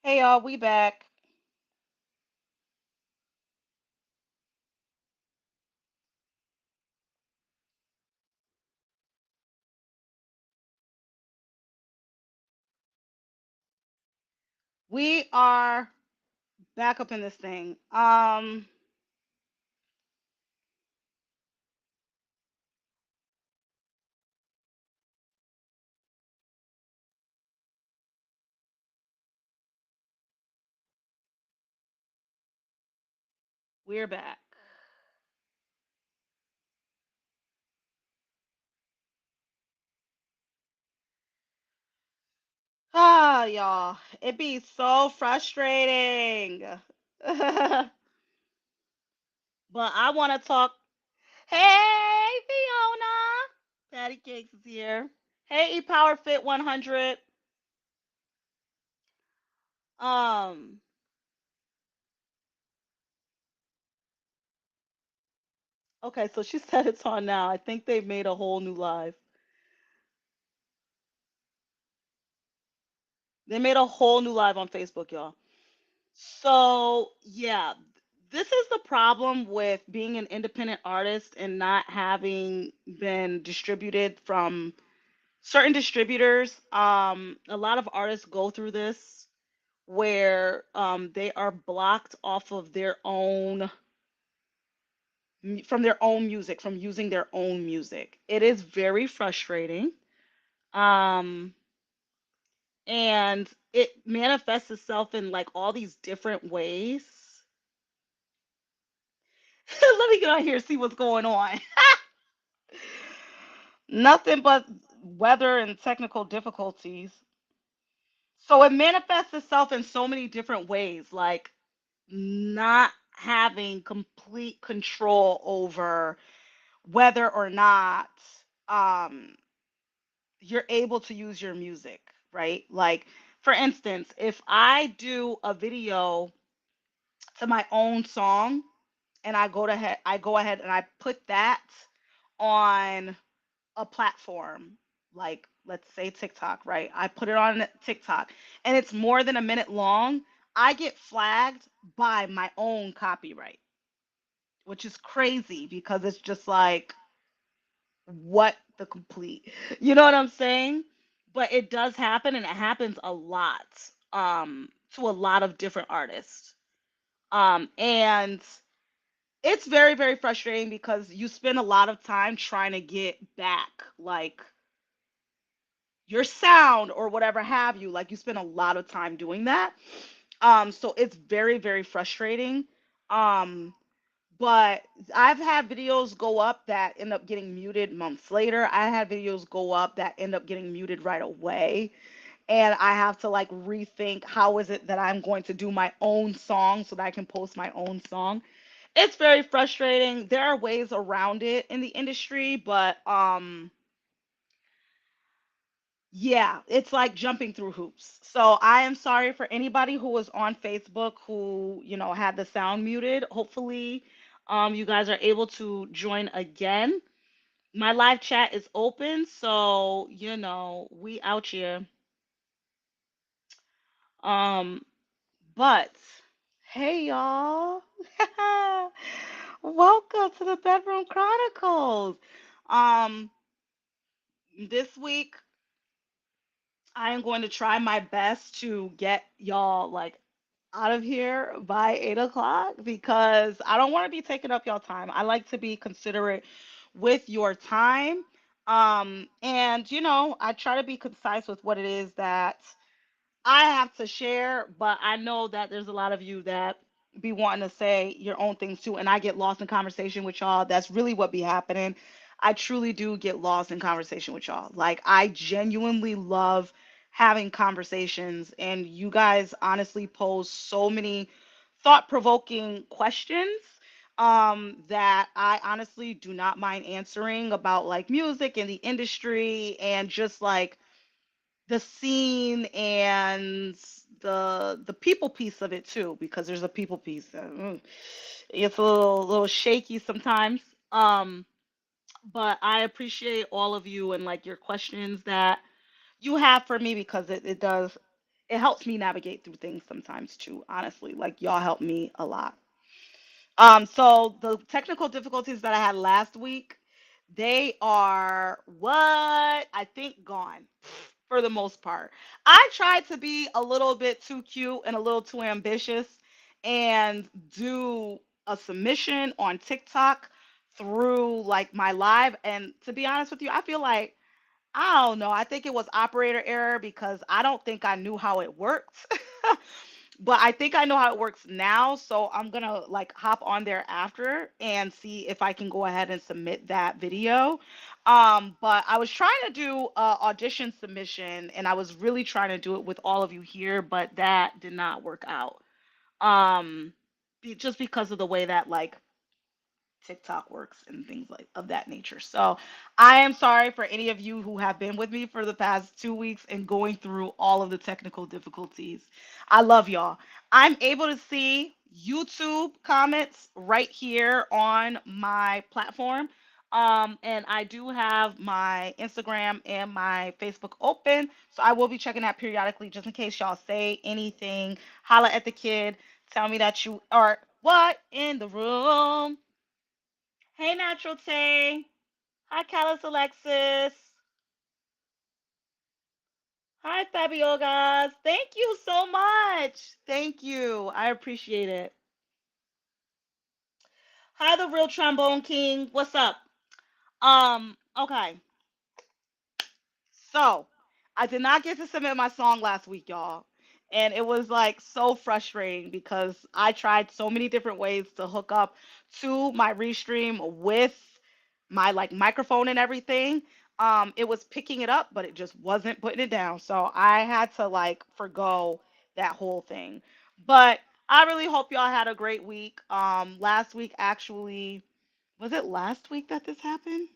Hey y'all, we back. We are back up in this thing. We're back. Ah, y'all, it be so frustrating. But I want to talk. Hey, Fiona. Patty Cakes is here. Hey, Power Fit 100. Um, okay, so she said it's on now. I think they've made a whole new live. They made a whole new live on Facebook, y'all. So, yeah, this is the problem with being an independent artist and not having been distributed from certain distributors. A lot of artists go through this where they are blocked off of their own from their own music, from using their own music. It is very frustrating. Um, and it manifests itself in like all these different ways. Let me get on here and see what's going on. Nothing but weather and technical difficulties. So it manifests itself in so many different ways, like not having complete control over whether or not um, you're able to use your music, right? Like, for instance, if I do a video to my own song and I go ahead and I put that on a platform like let's say TikTok, right? I put it on TikTok and it's more than a minute long, I get flagged by my own copyright, which is crazy because it's just like what the complete. You know what I'm saying? But it does happen and it happens a lot to a lot of different artists. And it's very very frustrating because you spend a lot of time trying to get back like your sound or whatever have you, like you spend a lot of time doing that. So it's very very frustrating. um but I've had videos go up that end up getting muted months later. I had videos go up that end up getting muted right away, and I have to like rethink how is it that I'm going to do my own song so that I can post my own song. It's very frustrating. There are ways around it in the industry, but yeah, it's like jumping through hoops. So I am sorry for anybody who was on Facebook who, had the sound muted. Hopefully, you guys are able to join again. My live chat is open, so we out here. Um, but hey y'all. Welcome to the Bedroom Chronicles. Um, this week I am going to try my best to get y'all like out of here by 8 o'clock because I don't want to be taking up y'all time. I like to be considerate with your time. And I try to be concise with what it is that I have to share, but I know that there's a lot of you that be wanting to say your own things too, and I get lost in conversation with y'all. That's really what be happening. I truly do get lost in conversation with y'all. Like I genuinely love having conversations, and you guys honestly pose so many thought-provoking questions that I honestly do not mind answering about like music and the industry and just like the scene and the people piece of it too, because there's a people piece. It's a little shaky sometimes. But I appreciate all of you and like your questions that you have for me because it does it helps me navigate through things sometimes too, honestly. Like y'all help me a lot. So the technical difficulties that I had last week, they are what I think gone for the most part. I tried to be a little bit too cute and a little too ambitious and do a submission on TikTok through like my live. And to be honest with you, I feel like I don't know. I think it was operator error because I don't think I knew how it worked. But I think I know how it works now, so I'm gonna like hop on there after and see if I can go ahead and submit that video. But I was trying to do a audition submission, and I was really trying to do it with all of you here, but that did not work out. Just because of the way that like TikTok works and things like of that nature. So I am sorry for any of you who have been with me for the past 2 weeks and going through all of the technical difficulties. I love y'all. I'm able to see YouTube comments right here on my platform. And I do have my Instagram and my Facebook open. So I will be checking that periodically just in case y'all say anything. Holla at the kid. Tell me that you are what in the room. Hey, Natural Tay. Hi, Callus Alexis. Hi, Fabiogas. Thank you so much. Thank you. I appreciate it. Hi, the real trombone king. What's up? Okay. So, I did not get to submit my song last week, y'all. And it was like so frustrating because I tried so many different ways to hook up to my restream with my like microphone and everything. It was picking it up, but it just wasn't putting it down. So I had to like forgo that whole thing. But I really hope y'all had a great week. Last week actually, was it last week that this happened?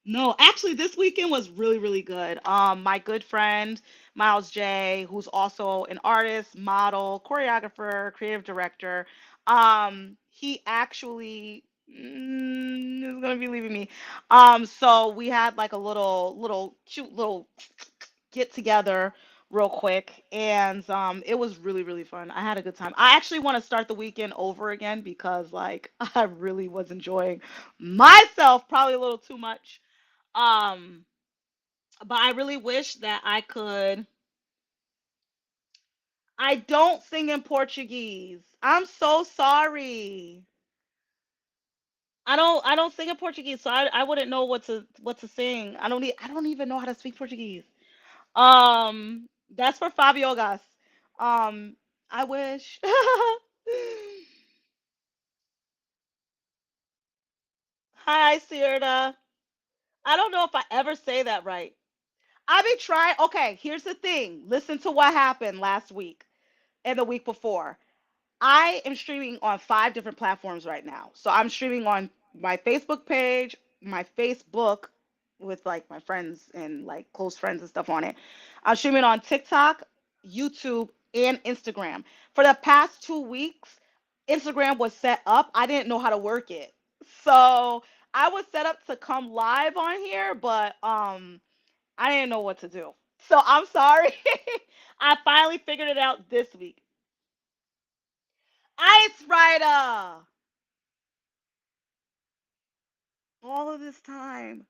No, actually, this weekend was really, really good. My good friend Miles J, who's also an artist, model, choreographer, creative director, he actually is gonna be leaving me. So we had like a little cute little get together real quick, and it was really, really fun. I had a good time. I actually want to start the weekend over again because like I really was enjoying myself, probably a little too much. um, but I really wish that I could. I don't sing in Portuguese. I'm so sorry. I don't sing in Portuguese, so I wouldn't know what to sing. I don't even know how to speak Portuguese. That's for Fabio Gas. Um, I wish. Hi, Sierra. I don't know if I ever say that right. I be trying. Okay, here's the thing. Listen to what happened last week and the week before. I am streaming on 5 different platforms right now. So I'm streaming on my Facebook page, my Facebook with like my friends and like close friends and stuff on it. I'm streaming on TikTok, YouTube, and Instagram. For the past 2 weeks, Instagram was set up. I didn't know how to work it. So I was set up to come live on here, but I didn't know what to do. So I'm sorry. I finally figured it out this week. Ice Rider. All of this time.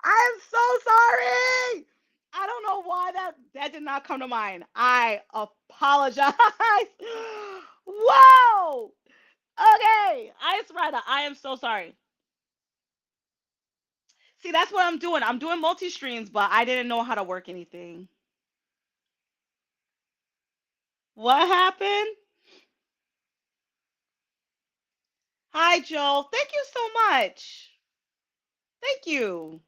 I'm so sorry. I don't know why that did not come to mind. I apologize. Whoa. Okay, Ice Rider. I am so sorry. See, that's what I'm doing. I'm doing multi streams, but I didn't know how to work anything. What happened? Hi, Joe. Thank you so much. Thank you.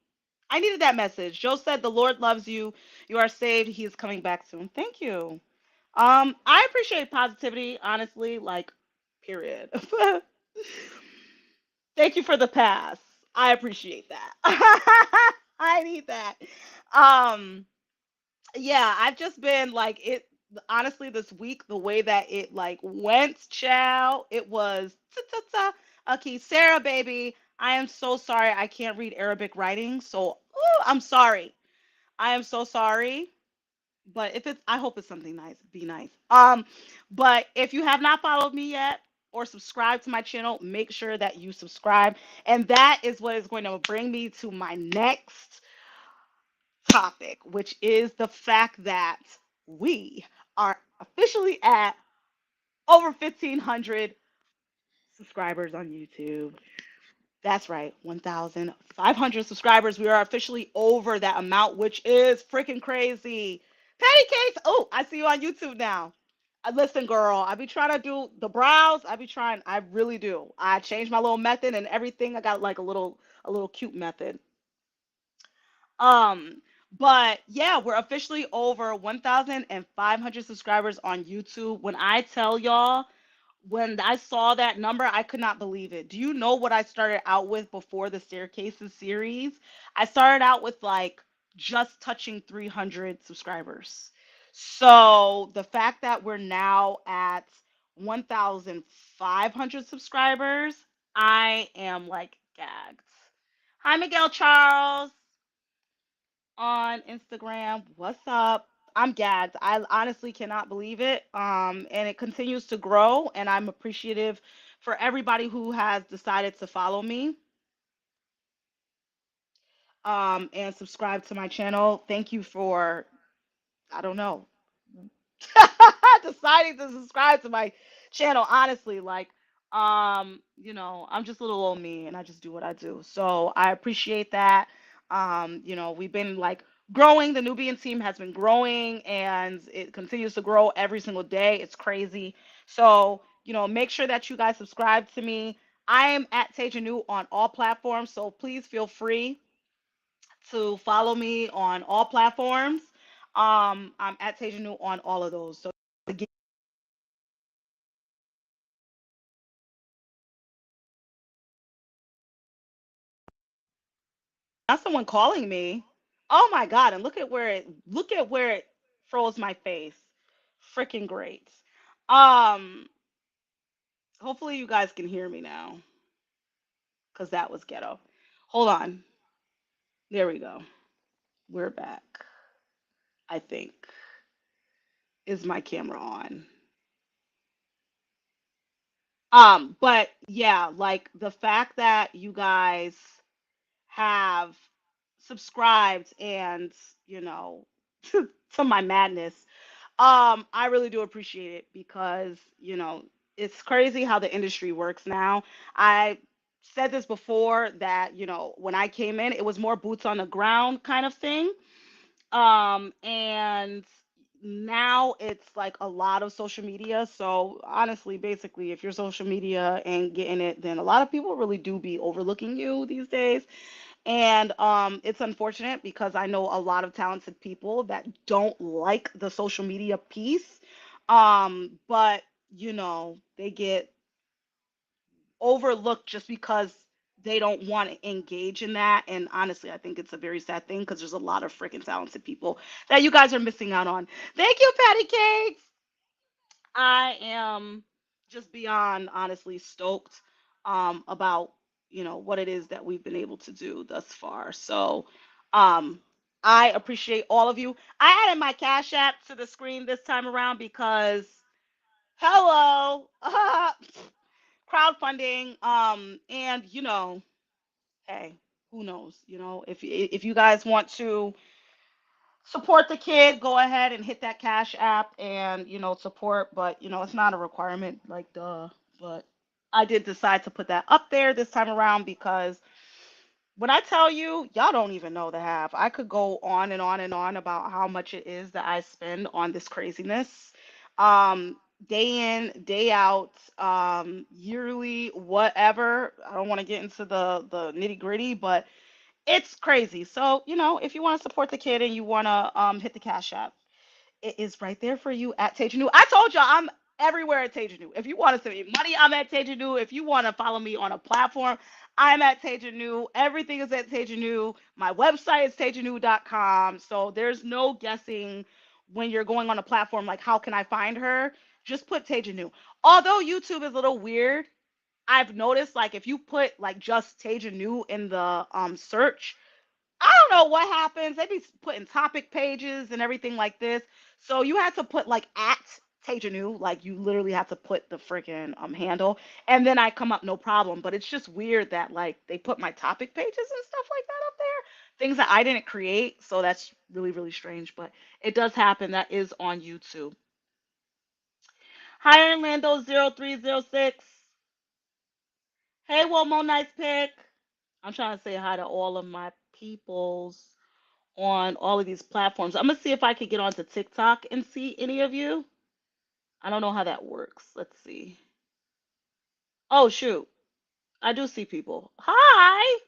I needed that message. Joe said, "The Lord loves you. You are saved. He is coming back soon." Thank you. I appreciate positivity, honestly, like, period. Thank you for the pass. I appreciate that. I need that. Um, yeah, I've just been like it. Honestly, this week, the way that it like went, chow, it was ta ta ta. Okay, Sarah, baby, I am so sorry. I can't read Arabic writing, so ooh, I'm sorry. I am so sorry. But if it's, I hope it's something nice. Be nice. But if you have not followed me yet or subscribed to my channel, make sure that you subscribe. And that is what is going to bring me to my next topic, which is the fact that we are officially at over 1,500 subscribers on YouTube. That's right, 1,500 subscribers. We are officially over that amount, which is freaking crazy. Patty Cakes. Oh, I see you on YouTube now. Listen, girl, I be trying to do the brows. I be trying. I really do. I changed my little method and everything. I got like a little cute method. Um, but yeah, we're officially over 1,500 subscribers on YouTube. When I tell y'all, when I saw that number, I could not believe it. Do you know what I started out with before the Staircases series? I started out with like just touching 300 subscribers. So the fact that we're now at 1,500 subscribers, I am like gagged. Hi, Miguel Charles on Instagram. What's up? I'm gagged. I honestly cannot believe it. And it continues to grow, and I'm appreciative for everybody who has decided to follow me and subscribe to my channel. Thank you for, I don't know, deciding to subscribe to my channel. Honestly, like, I'm just a little old me, and I just do what I do. So I appreciate that. We've been like growing. The Nubian team has been growing, and it continues to grow every single day. It's crazy. So make sure that you guys subscribe to me. I am at Tejanu on all platforms, so please feel free to follow me on all platforms. I'm at Tejanu on all of those. So that's someone calling me. Oh my god! And look at where it froze my face. Freaking great. Um, Hopefully you guys can hear me now, cause that was ghetto. Hold on. There we go. We're back. I think. Is my camera on? But yeah, like the fact that you guys have subscribed and you know to my madness. I really do appreciate it because, it's crazy how the industry works now. I said this before that, when I came in, it was more boots on the ground kind of thing. And now it's like a lot of social media. So honestly, basically, if you're social media and getting it, then a lot of people really do be overlooking you these days. And it's unfortunate because I know a lot of talented people that don't like the social media piece. But they get overlooked just because they don't want to engage in that. And honestly, I think it's a very sad thing because there's a lot of freaking talented people that you guys are missing out on. Thank you, Patty Cakes. I am just beyond honestly stoked about what it is that we've been able to do thus far. So um, I appreciate all of you. I added my Cash App to the screen this time around because hello, crowdfunding. And hey, who knows? If you guys want to support the kid, go ahead and hit that Cash App and support. But it's not a requirement, like duh. But I did decide to put that up there this time around because when I tell you, y'all don't even know the half. I could go on and on and on about how much it is that I spend on this craziness. Um, Day in, day out, yearly, whatever. I don't want to get into the nitty gritty, but it's crazy. So, if you want to support the kid and you want to hit the Cash App, it is right there for you at Tejanu. I told y'all I'm everywhere at Tejanu. If you want to send me money, I'm at Tejanu. If you want to follow me on a platform, I'm at Tejanu. Everything is at Tejanu. My website is tejanu.com. So there's no guessing when you're going on a platform like how can I find her? Just put Tejanu. Although YouTube is a little weird, I've noticed like if you put like just Tejanu in the search, I don't know what happens. They be putting topic pages and everything like this. So you had to put like at Tejanu, like you literally have to put the freaking handle, and then I come up no problem. But it's just weird that like they put my topic pages and stuff like that up there, things that I didn't create. So that's really really strange. But it does happen. That is on YouTube. Hi Orlando 0306. Hey Womo, nice pick. I'm trying to say hi to all of my peoples on all of these platforms. I'm gonna see if I could get onto TikTok and see any of you. I don't know how that works. Let's see. Oh shoot, I do see people. Hi.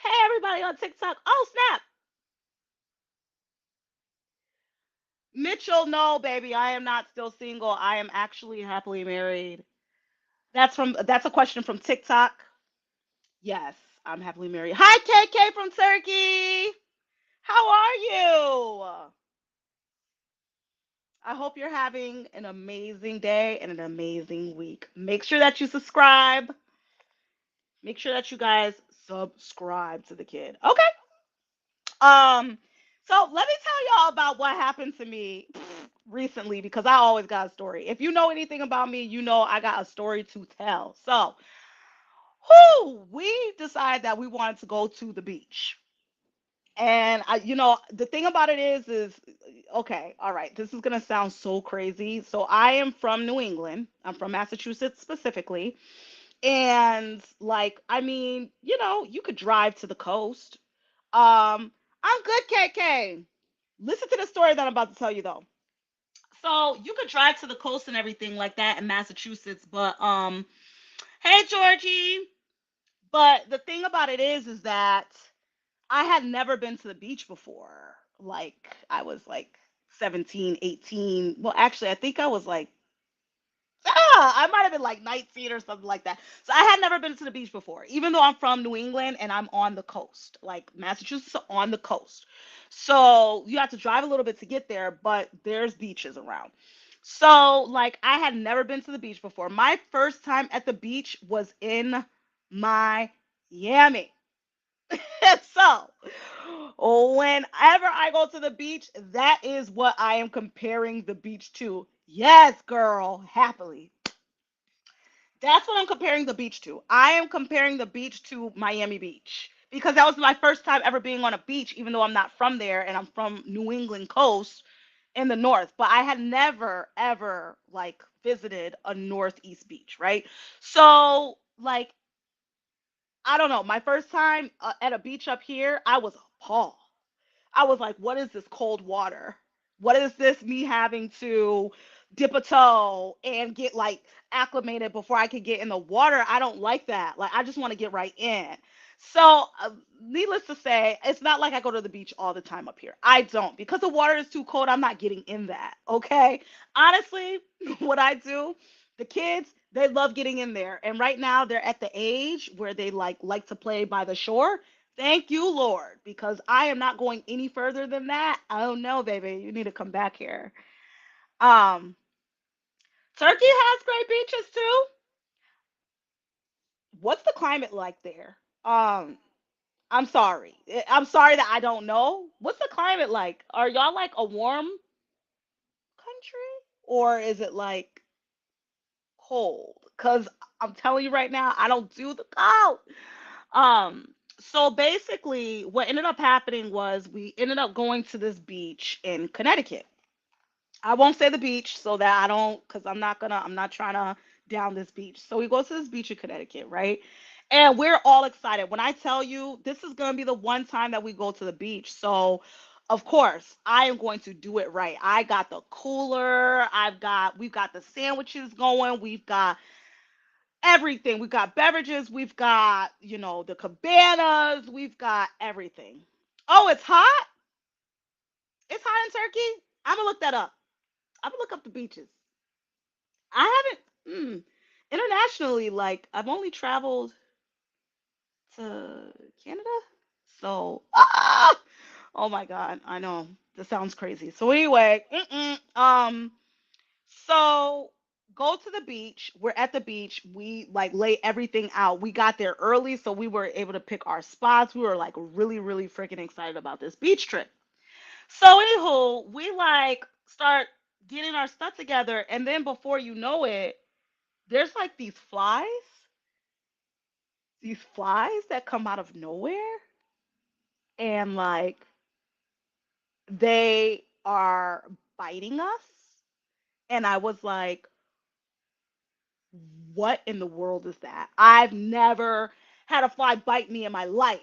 Hey everybody on TikTok. Oh snap. Mitchell, no baby, I am not still single. I am actually happily married. That's a question from TikTok. Yes, I'm happily married. Hi KK from Turkey. How are you? I hope you're having an amazing day and an amazing week. Make sure that you subscribe. Make sure that you guys subscribe to the kid. Okay. Um, so let me tell y'all about what happened to me recently because I always got a story. If you know anything about me, you know I got a story to tell. So, we decided that we wanted to go to the beach. And the thing about it is okay, all right, this is gonna sound so crazy. So I am from New England. I'm from Massachusetts specifically. And like, I mean, you could drive to the coast. I'm good, KK. Listen to the story that I'm about to tell you though. So you could drive to the coast and everything like that in Massachusetts, but hey Georgie. But the thing about it is that I had never been to the beach before. Like I was like 17, 18. Well, actually, I think I was like I might have been like 19 or something like that. So I had never been to the beach before, even though I'm from New England and I'm on the coast. Like Massachusetts is on the coast. So you have to drive a little bit to get there, but there's beaches around. So like I had never been to the beach before. My first time at the beach was in Miami. So, whenever I go to the beach, that is what I am comparing the beach to. Yes, girl, happily. That's what I'm comparing the beach to. I am comparing the beach to Miami Beach because that was my first time ever being on a beach, even though I'm not from there and I'm from New England coast in the north. But I had never, ever like visited a northeast beach, right? So, like, I don't know. My first time at a beach up here, I was appalled. I was like, what is this cold water? What is this me having to dip a toe and get like acclimated before I could get in the water? I don't like that. Like, I just want to get right in. So, needless to say, it's not like I go to the beach all the time up here. I don't. Because the water is too cold, I'm not getting in that. Okay. Honestly, what I do, the kids, they love getting in there. And right now they're at the age where they like to play by the shore. Thank you, Lord, because I am not going any further than that. Oh no, baby, you need to come back here. Um, Turkey has great beaches too. What's the climate like there? Um, I'm sorry. I'm sorry that I don't know. What's the climate like? Are y'all like a warm country or is it like cold? Cuz I'm telling you right now, I don't do the cold. Um, so basically what ended up happening was we ended up going to this beach in Connecticut. I won't say the beach so that I don't, because I'm not trying to down this beach. So we go to this beach in Connecticut, right? And we're all excited. When I tell you this is going to be the one time that we go to the beach. So, of course, I am going to do it right. I got the cooler. We've got the sandwiches going. We've got everything. We've got beverages. We've got, the cabanas. We've got everything. Oh, it's hot? It's hot in Turkey? I'm going to look that up. I'm going to look up the beaches. I haven't internationally. Like I've only traveled to Canada, so oh my god, I know this sounds crazy. So anyway, so go to the beach. We're at the beach. We like lay everything out. We got there early, so we were able to pick our spots. We were like really, really freaking excited about this beach trip. So anywho, we like start getting our stuff together, and then before you know it, there's like these flies that come out of nowhere, and like they are biting us. And I was like, what in the world is that? I've never had a fly bite me in my life.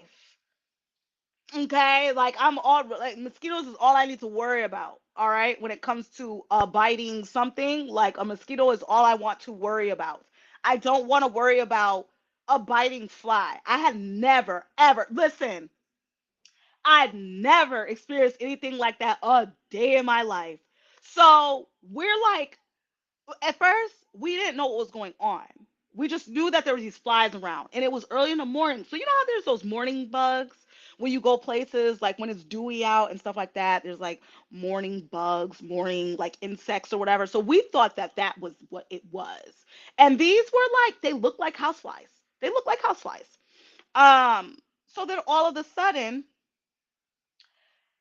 Okay, like I'm all like mosquitoes is all I need to worry about. All right, when it comes to biting something, like a mosquito is all I want to worry about. I don't want to worry about a biting fly. I had never ever listen. I've never experienced anything like that a day in my life. So we're like, at first, we didn't know what was going on. We just knew that there were these flies around, and it was early in the morning. So you know how there's those morning bugs when you go places, like when it's dewy out and stuff like that. There's like morning bugs, morning like insects or whatever. So we thought that that was what it was, and these were like they look like houseflies. They look like houseflies. Um, so then all of a sudden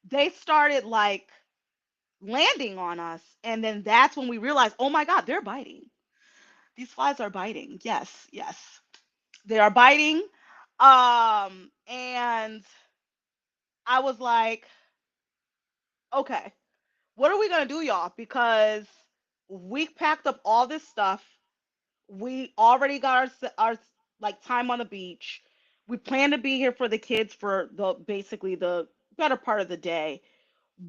they started like landing on us, and then that's when we realized, oh my God, they're biting. These flies are biting. Yes, yes. They are biting. And I was like, okay, what are we gonna do, y'all? Because we packed up all this stuff. We already got our like time on the beach. We plan to be here for the kids for the basically the better part of the day.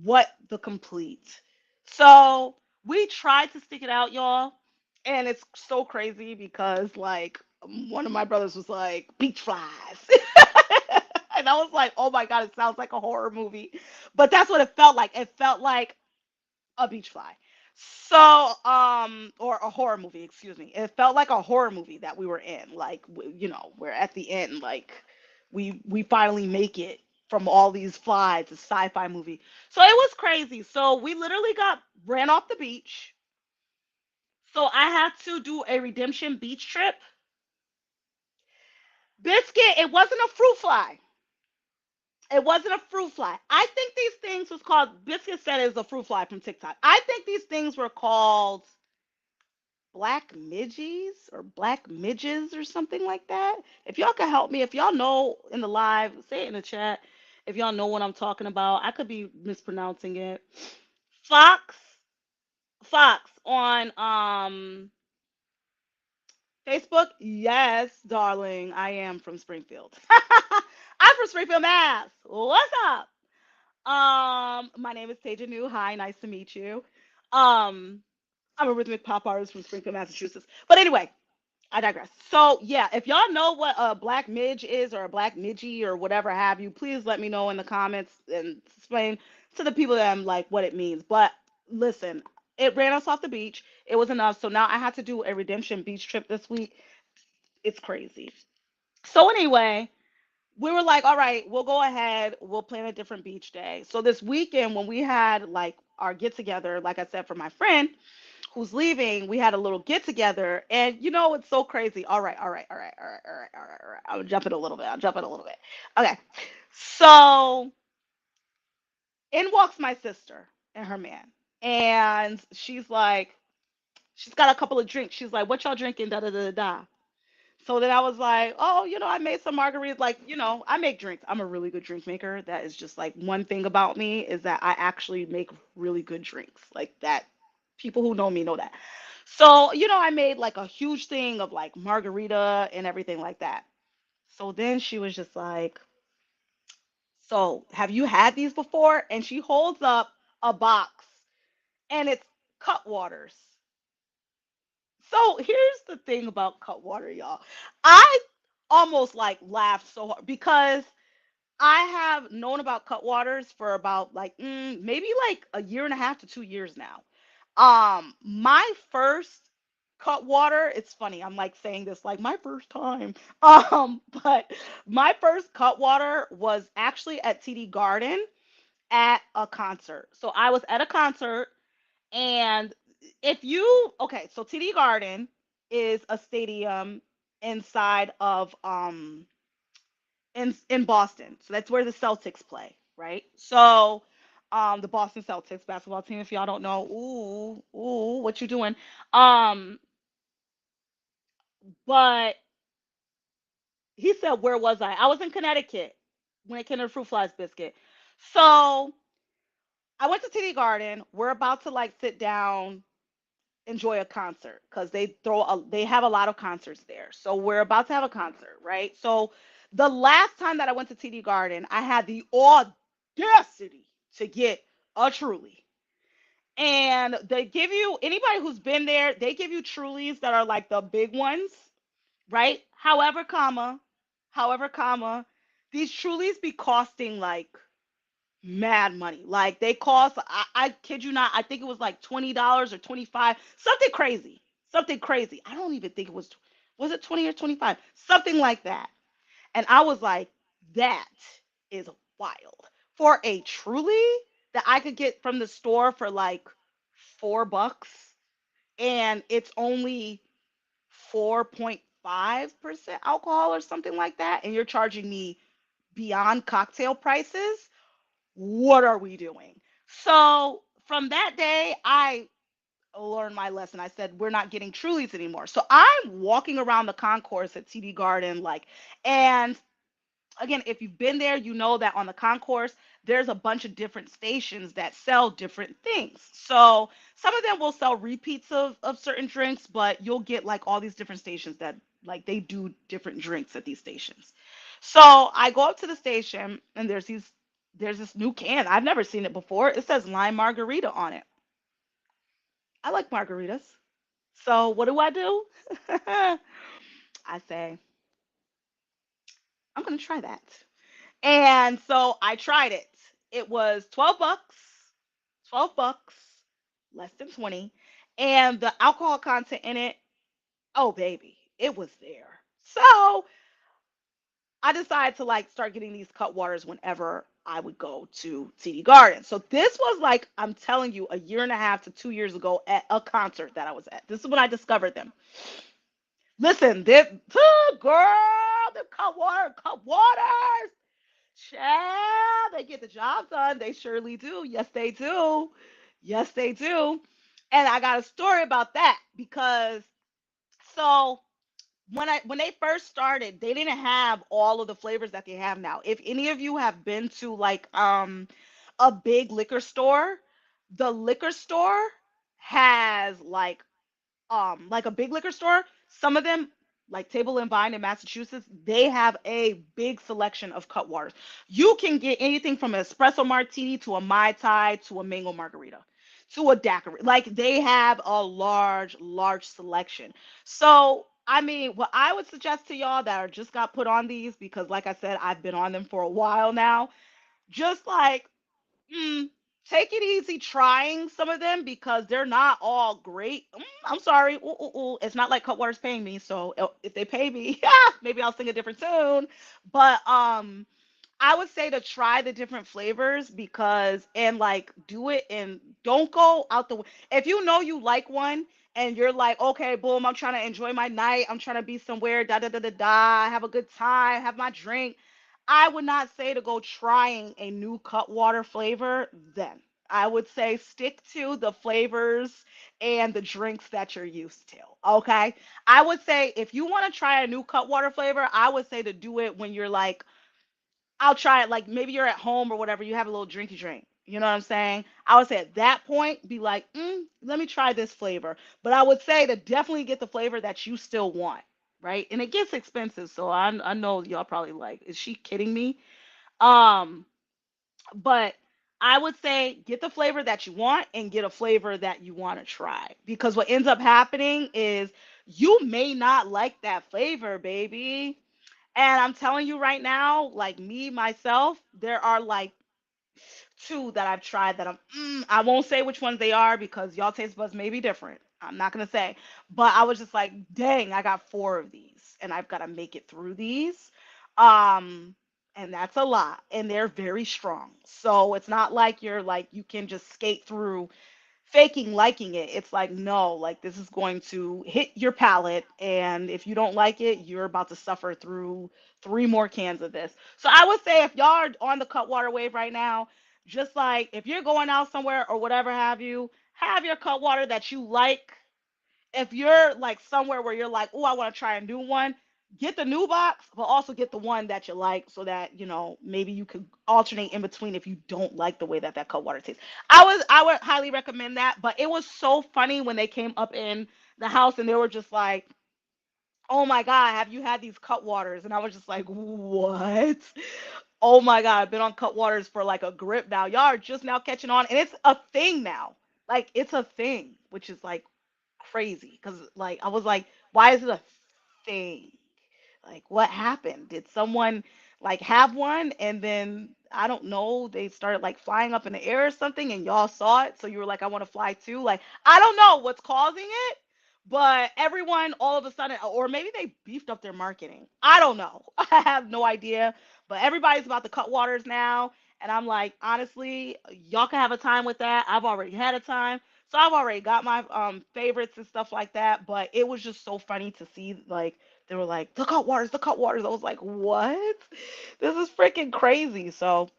What the complete. So we tried to stick it out, y'all, and it's so crazy because like one of my brothers was like beach flies. And I was like, oh my God, it sounds like a horror movie. But that's what it felt like. It felt like a beach fly. So, or a horror movie, excuse me. It felt like a horror movie that we were in. Like, you know, we're at the end, like we finally make it from all these flies, a sci-fi movie. So it was crazy. So we literally got ran off the beach. So I had to do a redemption beach trip. Biscuit, it wasn't a fruit fly. It wasn't a fruit fly. I think these things was called Biscuit said it was a fruit fly from TikTok. I think these things were called black midges or black midges or something like that. If y'all can help me, if y'all know in the live, say it in the chat. If y'all know what I'm talking about, I could be mispronouncing it. Fox, Fox on Facebook. Yes, darling, I am from Springfield. I'm from Springfield, Mass. What's up? My name is Taja New. Hi, nice to meet you. Um, I'm a rhythmic pop artist from Springfield, Massachusetts. But anyway, I digress. So yeah, if y'all know what a black midge is or a black midgie or whatever have you, please let me know in the comments and explain to the people that I'm like what it means. But listen, it ran us off the beach. It was enough. So now I had to do a redemption beach trip this week. It's crazy. So anyway, we were like, all right, we'll go ahead. We'll plan a different beach day. So this weekend when we had like our get together, like I said, for my friend, who's leaving, we had a little get together, and you know it's so crazy. All right, all right, all right, all right, all right, all right, all right. I'm jumping a little bit. I'm jumping a little bit. Okay, so in walks my sister and her man, and she's got a couple of drinks. She's like, "What y'all drinking?" Da da da da. Da. So then I was like, "Oh, I made some margaritas. Like, I make drinks. I'm a really good drink maker. That is just like one thing about me is that I actually make really good drinks. Like that, people who know me know that." So, I made like a huge thing of like margarita and everything like that. So then she was just like, so have you had these before? And she holds up a box and it's cut waters. So here's the thing about cut water, y'all. I almost like laughed so hard because I have known about Cutwaters for about like maybe like a year and a half to 2 years now. My first Cutwater, it's funny, I'm like saying this like my first time. But my first Cutwater was actually at TD Garden at a concert. So I was at a concert and if you okay, so TD Garden is a stadium inside of in Boston. So that's where the Celtics play, right? So the Boston Celtics basketball team, if y'all don't know, ooh, what you doing? Um, but he said, where was I? I was in Connecticut when it came to the Fruit Flies biscuit. So I went to TD Garden. We're about to like sit down, enjoy a concert because they have a lot of concerts there. So we're about to have a concert, right? So the last time that I went to TD Garden, I had the audacity to get a Truly. And they give you anybody who's been there, they give you Trulies that are like the big ones, right? However, these Trulies be costing like mad money. Like they cost, I kid you not, I think it was like $20 or 25, something crazy, something crazy. I don't even think it was it 20 or 25, something like that. And I was like, that is wild for a Truly that I could get from the store for like $4, and it's only 4.5% alcohol or something like that, and you're charging me beyond cocktail prices. What are we doing? So from that day, I learned my lesson. I said, we're not getting Trulies anymore. So I'm walking around the concourse at TD Garden, like, and again, if you've been there, you know that on the concourse, there's a bunch of different stations that sell different things. So some of them will sell repeats of certain drinks, but you'll get like all these different stations that like they do different drinks at these stations. So I go up to the station and there's this new can. I've never seen it before. It says lime margarita on it. I like margaritas. So what do? I say, I'm gonna try that. And so I tried it. It was $12, less than 20. And the alcohol content in it, oh baby, it was there. So I decided to like start getting these cut waters whenever I would go to TD Garden. So this was like, I'm telling you, a year and a half to 2 years ago at a concert that I was at. This is when I discovered them. Listen, this girl, the cut waters. Child, they get the job done. They surely do. Yes, they do. Yes, they do. And I got a story about that because so when they first started, they didn't have all of the flavors that they have now. If any of you have been to like a big liquor store, the liquor store has like a big liquor store, some of them like Table and Vine in Massachusetts, they have a big selection of cut waters. You can get anything from an espresso martini to a mai tai to a mango margarita to a daiquiri. Like they have a large selection. So I mean, what I would suggest to y'all that are just got put on these, because like I said, I've been on them for a while now, just like Mm, take it easy trying some of them because they're not all great. I'm sorry. Ooh, ooh, ooh. It's not like Cutwater's paying me, so if they pay me, maybe I'll sing a different tune. But I would say to try the different flavors because and like do it and don't go out the if you know you like one and you're like, okay, boom, I'm trying to enjoy my night. I'm trying to be somewhere, da da da da da, have a good time, have my drink. I would not say to go trying a new Cutwater flavor then. I would say stick to the flavors and the drinks that you're used to. Okay. I would say if you want to try a new Cutwater flavor, I would say to do it when you're like, I'll try it. Like maybe you're at home or whatever, you have a little drinky drink. You know what I'm saying? I would say at that point, be like, let me try this flavor. But I would say to definitely get the flavor that you still want, right? And it gets expensive, so I know y'all probably like, is she kidding me? Um, but I would say get the flavor that you want and get a flavor that you want to try. Because what ends up happening is you may not like that flavor, baby. And I'm telling you right now, like me myself, there are like two that I've tried that I won't say which ones they are because y'all taste buds may be different. I'm not gonna say, but I was just like, dang, I got four of these, and I've got to make it through these, um, and that's a lot, and they're very strong. So it's not like you're like you can just skate through faking liking it. It's like, no, like this is going to hit your palate, and if you don't like it, you're about to suffer through three more cans of this. So I would say if y'all are on the Cutwater wave right now, just like if you're going out somewhere or whatever have you, have your Cutwater that you like. If you're like somewhere where you're like, oh, I want to try a new one, get the new box, but also get the one that you like so that, maybe you could alternate in between if you don't like the way that that Cutwater tastes. I would highly recommend that, but it was so funny when they came up in the house and they were just like, oh my God, have you had these Cutwaters? And I was just like, what? Oh my God, I've been on Cutwaters for like a grip now. Y'all are just now catching on, and it's a thing now. Like it's a thing, which is like crazy because like I was like, why is it a thing? Like what happened? Did someone like have one and then I don't know, they started like flying up in the air or something and y'all saw it, so you were like, I want to fly too. Like I don't know what's causing it, but everyone all of a sudden, or maybe they beefed up their marketing. I don't know. I have no idea. But everybody's about to cut waters now. And I'm like, honestly, y'all can have a time with that. I've already had a time. So I've already got my favorites and stuff like that. But it was just so funny to see like they were like, the cut waters, the cut waters. I was like, what? This is freaking crazy. So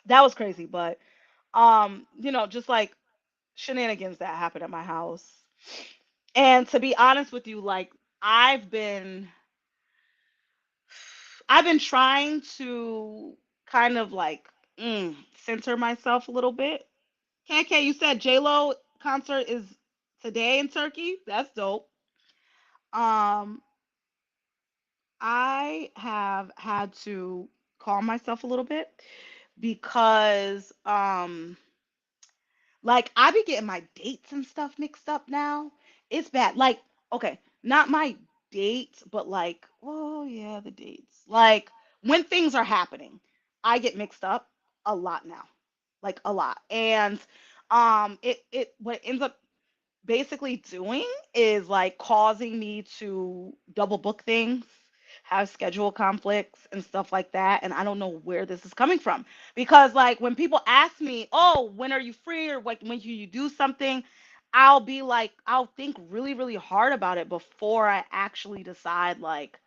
that was crazy. But just like shenanigans that happened at my house. And to be honest with you, like I've been I've been trying to kind of like center myself a little bit. KK, you said J Lo concert is today in Turkey. That's dope. Um, I have had to calm myself a little bit because like I be getting my dates and stuff mixed up now. It's bad. Like, okay, not my dates, but like, oh yeah, the dates. Like when things are happening, I get mixed up a lot now. Like a lot. And it what it ends up basically doing is like causing me to double book things, have schedule conflicts and stuff like that. And I don't know where this is coming from. Because like when people ask me, oh, when are you free or like when can you do something? I'll be like, I'll think really, really hard about it before I actually decide like,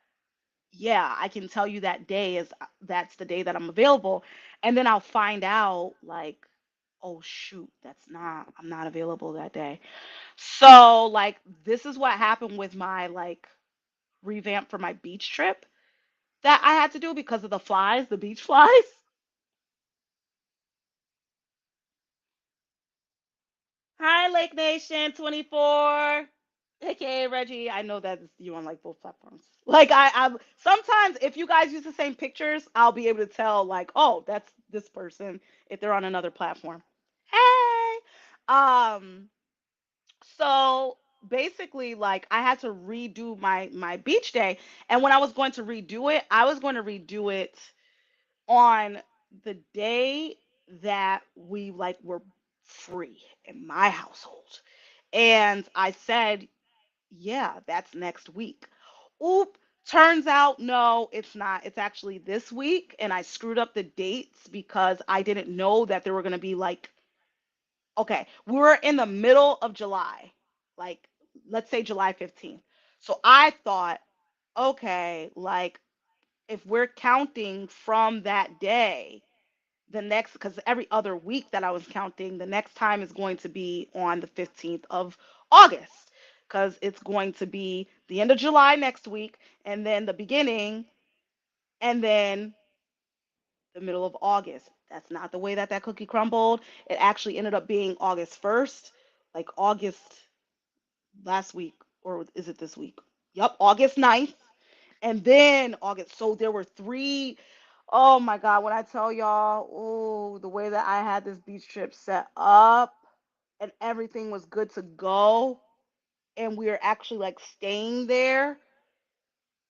yeah, I can tell you that day is that's the day that I'm available. And then I'll find out like, oh shoot, I'm not available that day. So, like, this is what happened with my like revamp for my beach trip that I had to do because of the flies, the beach flies. Hi, Lake Nation 24, aka Reggie. I know that you on like both platforms. Like, I'm sometimes if you guys use the same pictures, I'll be able to tell like, oh, that's this person if they're on another platform. Hey, um, so basically like I had to redo my beach day, and when I was going to redo it, I was going to redo it on the day that we like were free in my household. And I said, yeah, that's next week. Oop, turns out no, it's not. It's actually this week, and I screwed up the dates because I didn't know that there were going to be like, okay, we're in the middle of July, like let's say July 15th. So I thought, okay, like if we're counting from that day, the next, because every other week that I was counting, the next time is going to be on the 15th of August, because it's going to be the end of July next week, and then the beginning, and then the middle of August. That's not the way that that cookie crumbled. It actually ended up being August 1st, like August last week, or is it this week? Yep, August 9th, and then August. So there were three. Oh my God, when I tell y'all, oh, the way that I had this beach trip set up and everything was good to go, and we are actually like staying there.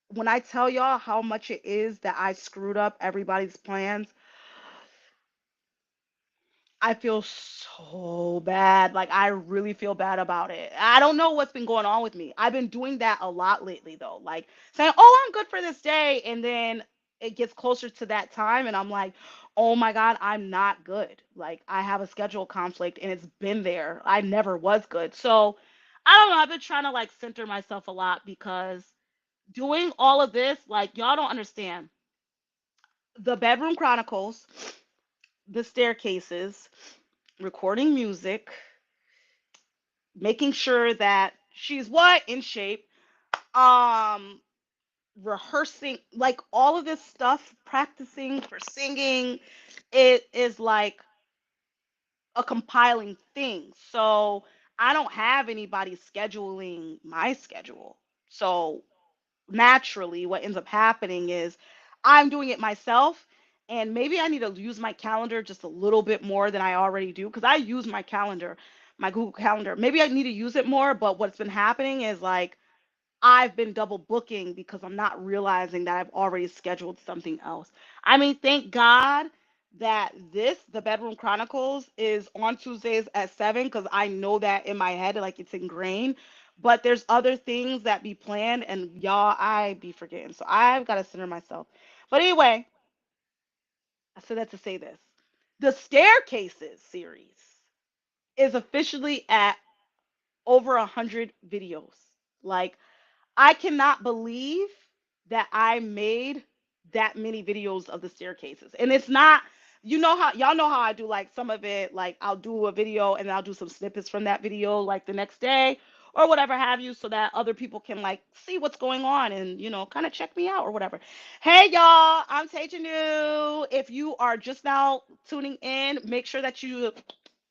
When I tell y'all how much it is that I screwed up everybody's plans, I feel so bad. Like I really feel bad about it. I don't know what's been going on with me. I've been doing that a lot lately though. Like saying, "Oh, I'm good for this day." And then it gets closer to that time and I'm like, oh my God, I'm not good. Like I have a schedule conflict and it's been there. I never was good. So I don't know. I've been trying to like center myself a lot because doing all of this, like y'all don't understand. The Bedroom Chronicles, the staircases, recording music, making sure that she's what in shape, um, rehearsing, like all of this stuff, practicing for singing, it is like a compiling thing. So I don't have anybody scheduling my schedule. So naturally, what ends up happening is I'm doing it myself. And maybe I need to use my calendar just a little bit more than I already do because I use my calendar, my Google Calendar. Maybe I need to use it more. But what's been happening is like I've been double booking because I'm not realizing that I've already scheduled something else. I mean, thank God that the Bedroom Chronicles, is on Tuesdays at 7 because I know that in my head, like it's ingrained. But there's other things that be planned, and y'all, I be forgetting. So I've got to center myself. But anyway, I said that to say this. The Staircases series is officially at over 100 videos. Like, I cannot believe that I made that many videos of the staircases. And it's not, you know how y'all know how I do like some of it, like I'll do a video and then I'll do some snippets from that video like the next day or whatever have you so that other people can like see what's going on and kind of check me out or whatever. Hey y'all, I'm Taja New. If you are just now tuning in, make sure that you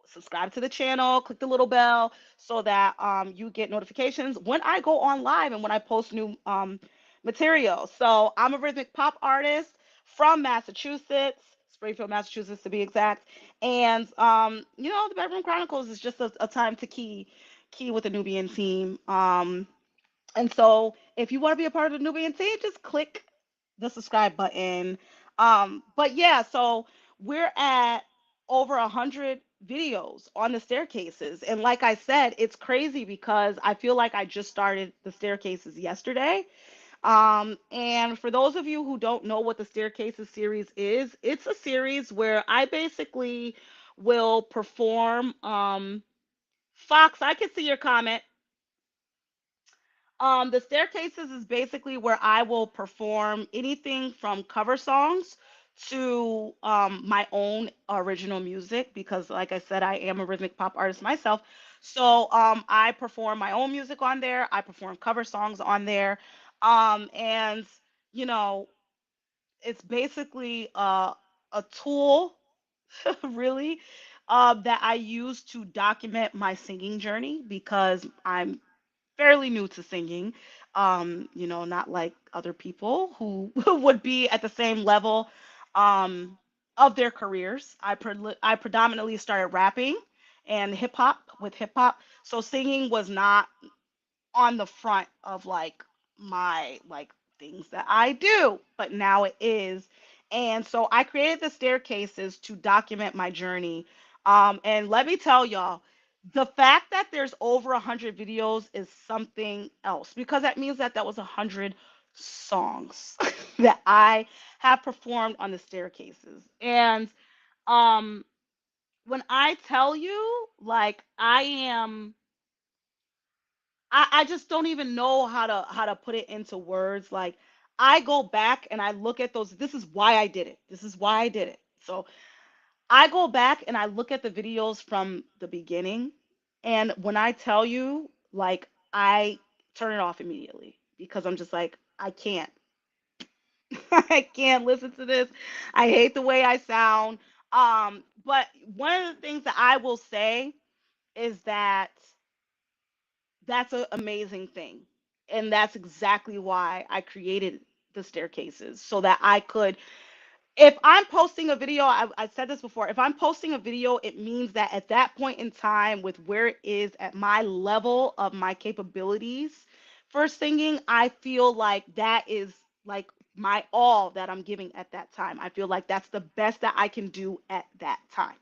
subscribe to the channel, click the little bell so that you get notifications when I go on live and when I post new material. So I'm a rhythmic pop artist from Massachusetts, Springfield, Massachusetts to be exact. And the Bedroom Chronicles is just a time to key with the Nubian team. And so if you want to be a part of the Nubian team, just click the subscribe button. But yeah, so we're at over 100 videos on the staircases. And like I said, it's crazy because I feel like I just started the staircases yesterday. And for those of you who don't know what the staircases series is, it's a series where I basically will perform Fox, I can see your comment. The staircases is basically where I will perform anything from cover songs to my own original music because, like I said, I am a rhythmic pop artist myself. So I perform my own music on there. I perform cover songs on there, and you know, it's basically a tool, really, that I use to document my singing journey because I'm fairly new to singing. Not like other people who would be at the same level um, of their careers. I predominantly started rapping and hip hop. So singing was not on the front of like my like things that I do, but now it is. And so I created the staircases to document my journey. And let me tell y'all, the fact that there's over 100 videos is something else because that means that that was 100 songs that I have performed on the staircases. And um, when I tell you, like I just don't even know how to put it into words. Like I go back and I look at those. This is why I did it. This is why I did it. So I go back and I look at the videos from the beginning, and when I tell you, like I turn it off immediately because I'm just like I can't. I can't listen to this. I hate the way I sound. But one of the things that I will say is that that's an amazing thing. And that's exactly why I created the staircases so that I could, if I'm posting a video, I said this before, if I'm posting a video, it means that at that point in time, with where it is at my level of my capabilities for singing, I feel like that is like my all that I'm giving at that time. I feel like that's the best that I can do at that time.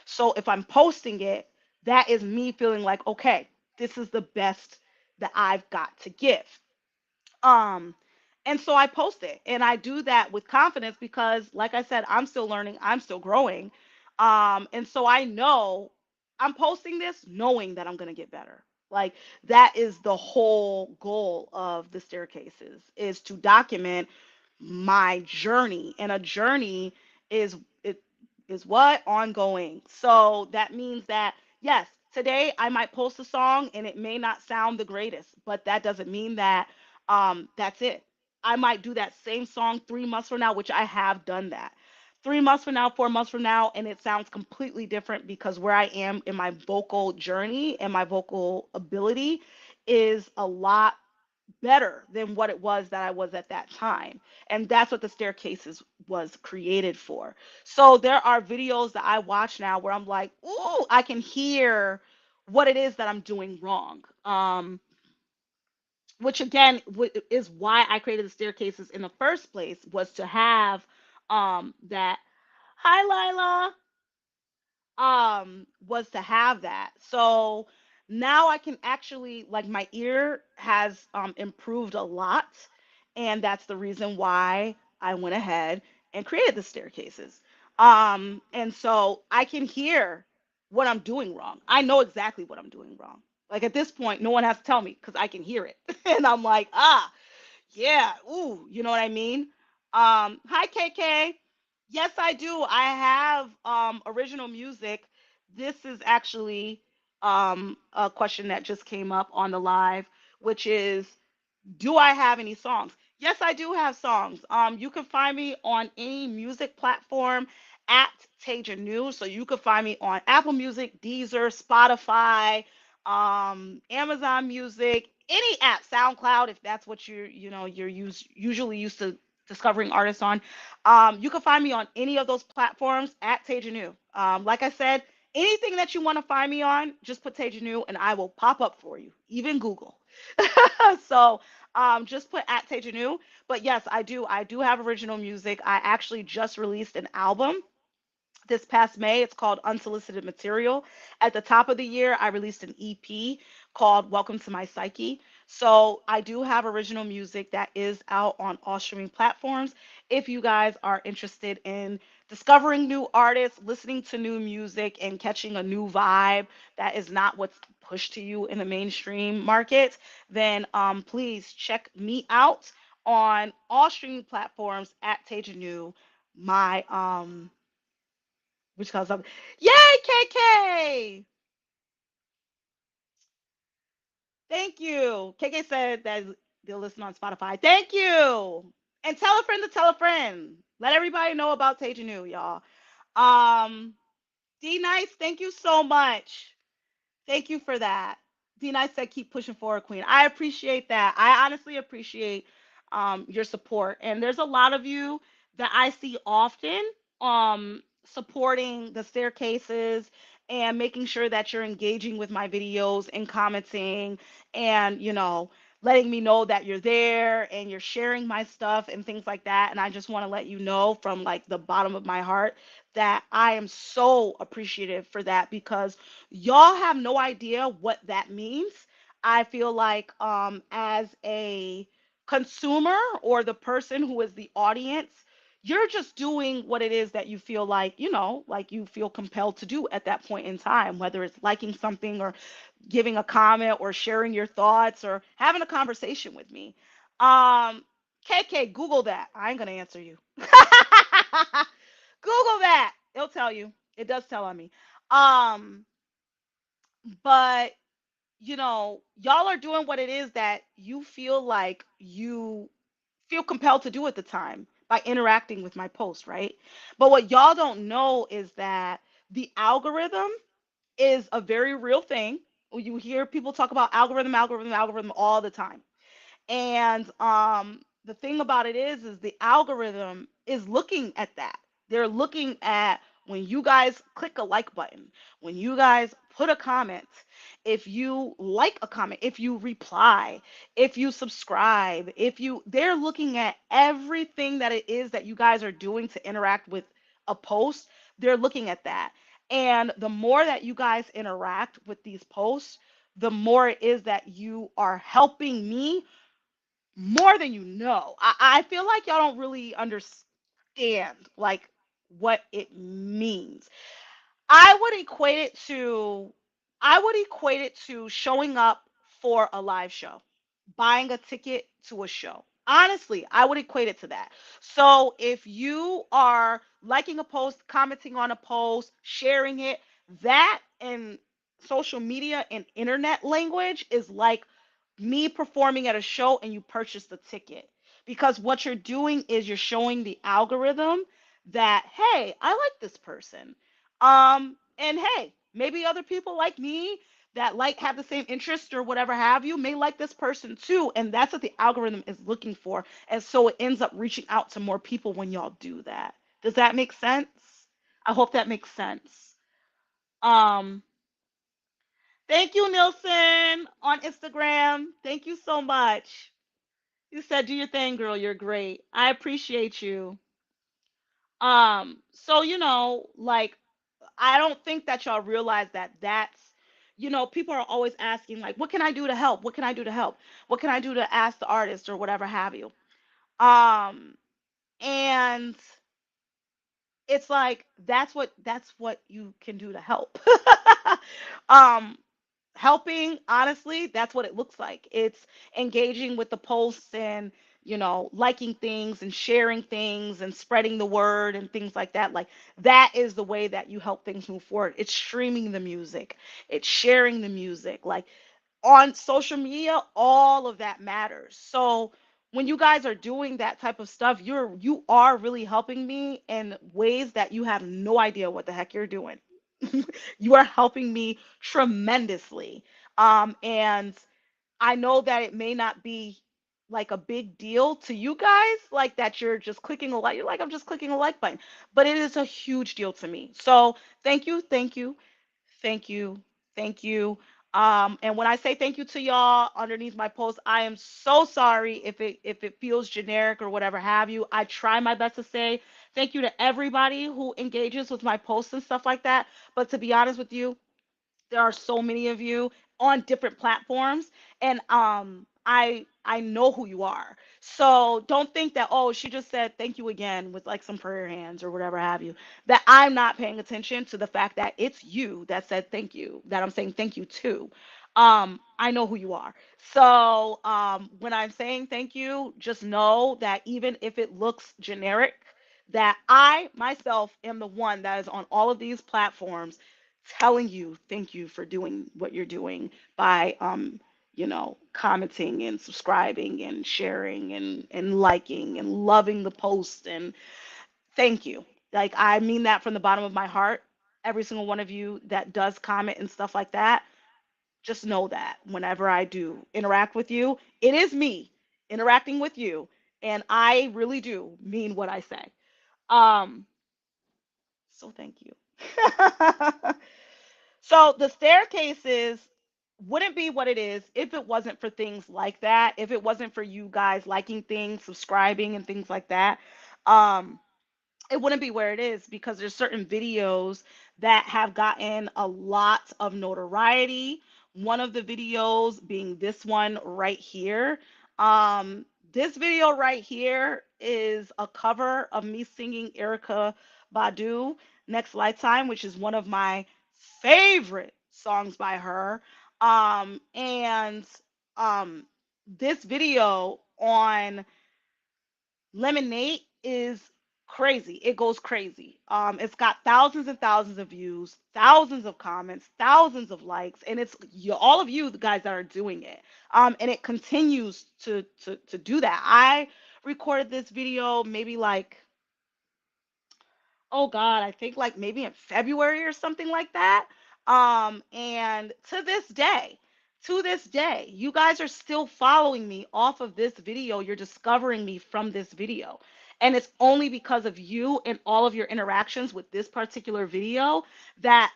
So if I'm posting it, that is me feeling like, okay, this is the best that I've got to give. Um, And so I post it, and I do that with confidence because, like I said, I'm still learning, I'm still growing. And so I know I'm posting this knowing that I'm going to get better. Like, that is the whole goal of the staircases, is to document my journey. And a journey is it is what ongoing. So that means that, yes, today I might post a song and it may not sound the greatest, but that doesn't mean that that's it. I might do that same song 3 months from now, which I have done that. 3 months from now, 4 months from now, and it sounds completely different because where I am in my vocal journey and my vocal ability is a lot better than what it was that I was at that time. And that's what the staircases was created for. So there are videos that I watch now where I'm like, ooh, I can hear what it is that I'm doing wrong. Which again is why I created the staircases in the first place, was to have that, hi Lila, was to have that. So now I can actually, like, my ear has improved a lot, and that's the reason why I went ahead and created the staircases. And so I can hear what I'm doing wrong. I know exactly what I'm doing wrong. Like, at this point, no one has to tell me because I can hear it. And I'm like, ah, yeah, ooh, you know what I mean? Hi KK. Yes, I do. I have original music. This is actually a question that just came up on the live, which is, do I have any songs? Yes, I do have songs. You can find me on any music platform at Taja News. So you can find me on Apple Music, Deezer, Spotify, Amazon Music, any app, SoundCloud, if that's what you're usually used to discovering artists on. You can find me on any of those platforms at Taja New. Like I said, anything that you want to find me on, just put Taja New and I will pop up for you, even Google. So just put at Teja New. But yes, I do. I do have original music. I actually just released an album this past May. It's called Unsolicited Material. At the top of the year, I released an EP called Welcome to My Psyche. So I do have original music that is out on all streaming platforms. If you guys are interested in discovering new artists, listening to new music, and catching a new vibe that is not what's pushed to you in the mainstream market, then please check me out on all streaming platforms at Taja New. My which calls up. Yay, KK! Thank you. KK said that they'll listen on Spotify. Thank you. And tell a friend to tell a friend. Let everybody know about Teja New, y'all. Um, D Nice, thank you so much. Thank you for that. D Nice said keep pushing forward, Queen. I appreciate that. I honestly appreciate your support. And there's a lot of you that I see often supporting the staircases and making sure that you're engaging with my videos and commenting and, letting me know that you're there and you're sharing my stuff and things like that. And I just want to let you know from, like, the bottom of my heart that I am so appreciative for that, because y'all have no idea what that means. I feel like, as a consumer or the person who is the audience, you're just doing what it is that you feel like, like you feel compelled to do at that point in time, whether it's liking something or giving a comment or sharing your thoughts or having a conversation with me. Um, KK, Google that. I ain't gonna answer you. Google that. It'll tell you. It does tell on me. Um, but y'all are doing what it is that you feel like you feel compelled to do at the time by interacting with my post, right? But what y'all don't know is that the algorithm is a very real thing. You hear people talk about algorithm, algorithm, algorithm all the time. And the thing about it is the algorithm is looking at that. They're looking at when you guys click a like button, when you guys put a comment, if you like a comment, if you reply, if you subscribe, they're looking at everything that it is that you guys are doing to interact with a post. They're looking at that. And the more that you guys interact with these posts, the more it is that you are helping me more than you know. I feel like y'all don't really understand like what it means. I would equate it to I would equate it to showing up for a live show, buying a ticket to a show. Honestly, I would equate it to that. So if you are liking a post, commenting on a post, sharing it, that in social media and internet language is like me performing at a show and you purchase the ticket. Because what you're doing is you're showing the algorithm that, hey, I like this person. And hey, maybe other people like me that like have the same interest or whatever have you may like this person too. And that's what the algorithm is looking for. And so it ends up reaching out to more people when y'all do that. Does that make sense? I hope that makes sense. Um, Thank you, Nilson, on Instagram. Thank you so much. You said do your thing, girl. You're great. I appreciate you. So like I don't think that y'all realize that people are always asking like, what can I do to help? What can I do to help? What can I do to ask the artist or whatever have you? Um, and it's like that's what you can do to help. um, Helping, honestly, that's what it looks like. It's engaging with the posts and liking things and sharing things and spreading the word and things like that. Like that is the way that you help things move forward. It's streaming the music, it's sharing the music. Like on social media, all of that matters. So when you guys are doing that type of stuff, you are really helping me in ways that you have no idea what the heck you're doing. You are helping me tremendously. And I know that it may not be like a big deal to you guys, like that you're just clicking a like. You're like, I'm just clicking a like button. But it is a huge deal to me. So thank you, thank you, thank you, thank you. And when I say thank you to y'all underneath my post, I am so sorry if it feels generic or whatever have you. I try my best to say thank you to everybody who engages with my posts and stuff like that. But to be honest with you, there are so many of you on different platforms, and I know who you are. So don't think that, oh, she just said thank you again with like some prayer hands or whatever have you, that I'm not paying attention to the fact that it's you that said thank you, that I'm saying thank you to. I know who you are. So when I'm saying thank you, just know that even if it looks generic, that I myself am the one that is on all of these platforms telling you thank you for doing what you're doing by commenting and subscribing and sharing and liking and loving the post, and thank you. Like I mean that from the bottom of my heart. Every single one of you that does comment and stuff like that, just know that whenever I do interact with you, it is me interacting with you, and I really do mean what I say. Um so thank you. So the staircases wouldn't be what it is if it wasn't for things like that. If it wasn't for you guys liking things, subscribing, and things like that. Um, it wouldn't be where it is because there's certain videos that have gotten a lot of notoriety. One of the videos being this one right here. Um, this video right here is a cover of me singing Erica Badu Next Lifetime, which is one of my favorite songs by her. And um, this video on Lemonade is crazy. It goes crazy. It's got thousands and thousands of views, thousands of comments, thousands of likes, and it's all of you, the guys that are doing it. And it continues to do that. I recorded this video maybe like, oh God, I think like maybe in February or something like that. And to this day, you guys are still following me off of this video. You're discovering me from this video. And it's only because of you and all of your interactions with this particular video that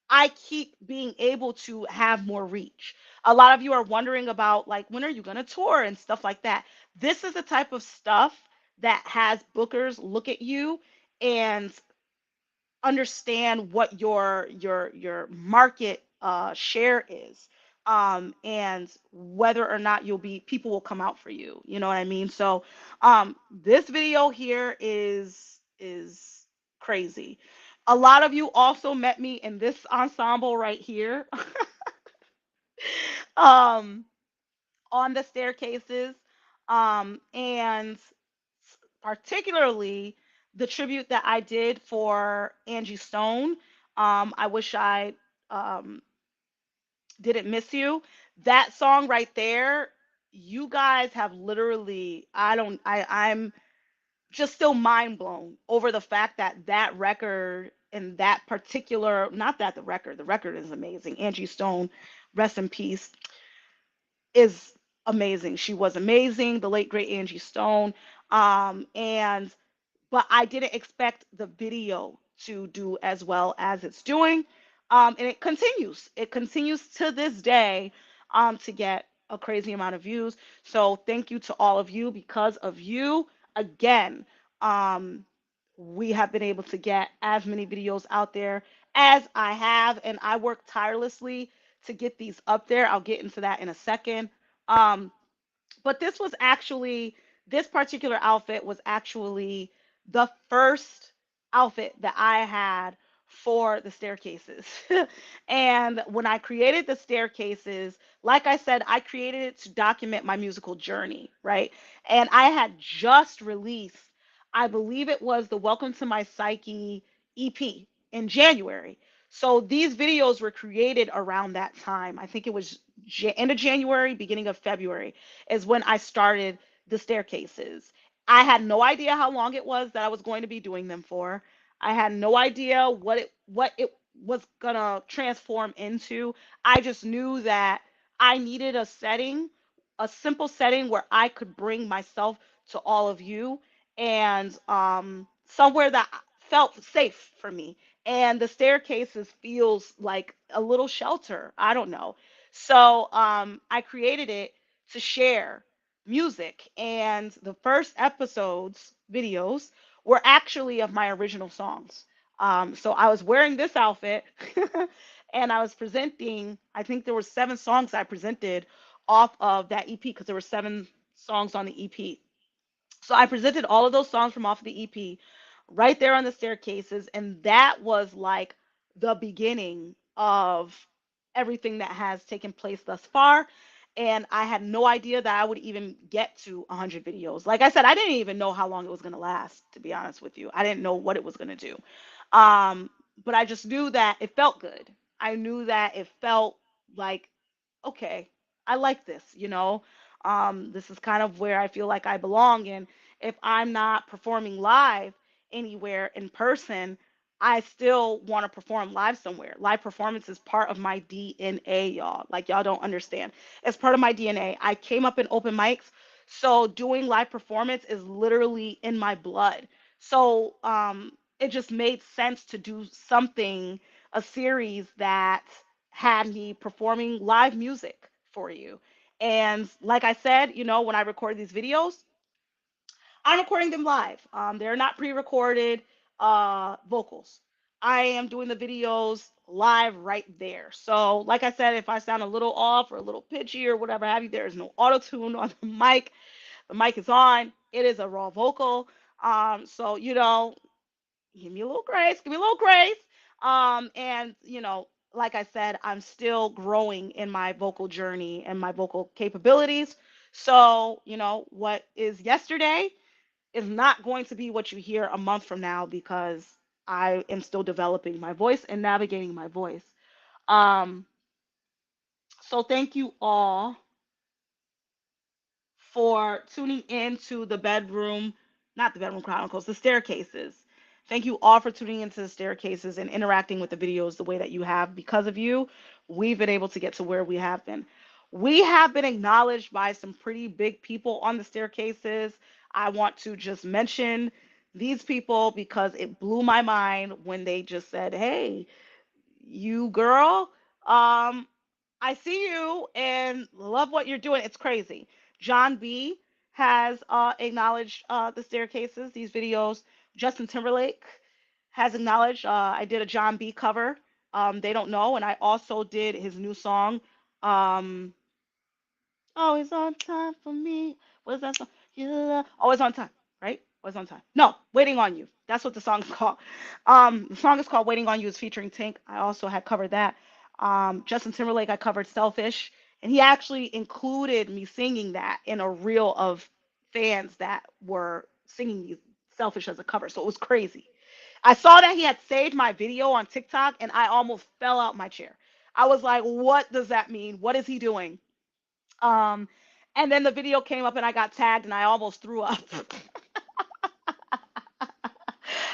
I keep being able to have more reach. A lot of you are wondering about like when are you going to tour and stuff like that. This is the type of stuff that has bookers look at you and understand what your market share is. and whether or not you'll be people will come out for you. You know what I mean? So this video here is crazy. A lot of you also met me in this ensemble right here. um on the staircases, and particularly the tribute that I did for Angie Stone. I wish I um, didn't miss you. That song right there, you guys have literally. I don't. I'm just still mind blown over the fact that that record and that particular, not that the record is amazing. Angie Stone, rest in peace, is amazing. She was amazing, the late great Angie Stone. And but I didn't expect the video to do as well as it's doing. And it continues. It continues to this day to get a crazy amount of views. So thank you to all of you. Because of you, again, um, we have been able to get as many videos out there as I have, and I work tirelessly to get these up there. I'll get into that in a second. Um, but this particular outfit was actually the first outfit that I had for the staircases. And when I created the staircases, like I said, I created it to document my musical journey, right? And I had just released, I believe it was the Welcome to My Psyche EP in January. So these videos were created around that time. I think it was end of January, beginning of February is when I started the staircases. I had no idea how long it was that I was going to be doing them for. I had no idea what it was gonna transform into. I just knew that I needed a setting, a simple setting where I could bring myself to all of you, and somewhere that felt safe for me. And the staircases feels like a little shelter. I don't know. So I created it to share music. And the first episodes, videos, were actually of my original songs. So I was wearing this outfit and I was presenting, I think there were 7 songs I presented off of that EP because there were 7 songs on the EP. So I presented all of those songs from off of the EP right there on the staircases, and that was like the beginning of everything that has taken place thus far. And I had no idea that I would even get to 100 videos. Like I said, I didn't even know how long it was going to last, to be honest with you. I didn't know what it was going to do. Um, but I just knew that it felt good. I knew that it felt like, okay, I like this, you know. This is kind of where I feel like I belong. And if I'm not performing live anywhere in person, I still want to perform live somewhere. Live performance is part of my DNA, y'all. Like, y'all don't understand. It's part of my DNA. I came up in open mics, so doing live performance is literally in my blood. So it just made sense to do something, a series that had me performing live music for you. And like I said, you know, when I record these videos, I'm recording them live. They're not pre-recorded vocals. I am doing the videos live right there. So, like I said, if I sound a little off or a little pitchy or whatever have you, there is no auto tune on the mic. The mic is on. It is a raw vocal. So you know, give me a little grace. Give me a little grace. And you know, like I said, I'm still growing in my vocal journey and my vocal capabilities. So, you know, what is yesterday is not going to be what you hear a month from now because I am still developing my voice and navigating my voice. Um, so thank you all for tuning in to the bedroom, not the bedroom chronicles, the staircases. Thank you all for tuning into the staircases and interacting with the videos the way that you have. Because of you, we've been able to get to where we have been. We have been acknowledged by some pretty big people on the staircases. I want to just mention these people because it blew my mind when they just said, "Hey, you girl, um, I see you and love what you're doing." It's crazy. John B has acknowledged the staircases, these videos. Justin Timberlake has acknowledged. I did a John B cover. They don't know, and I also did his new song. Um, Always on time for me. What's that song? Always on time, right? Always on time. No, Waiting on You. That's what the song's called. The song is called Waiting on You. It's featuring Tink. I also had covered that. Justin Timberlake, I covered Selfish, and he actually included me singing that in a reel of fans that were singing Selfish as a cover. So it was crazy. I saw that he had saved my video on TikTok, and I almost fell out my chair. I was like, "What does that mean? What is he doing?" Um, and then the video came up and I got tagged and I almost threw up.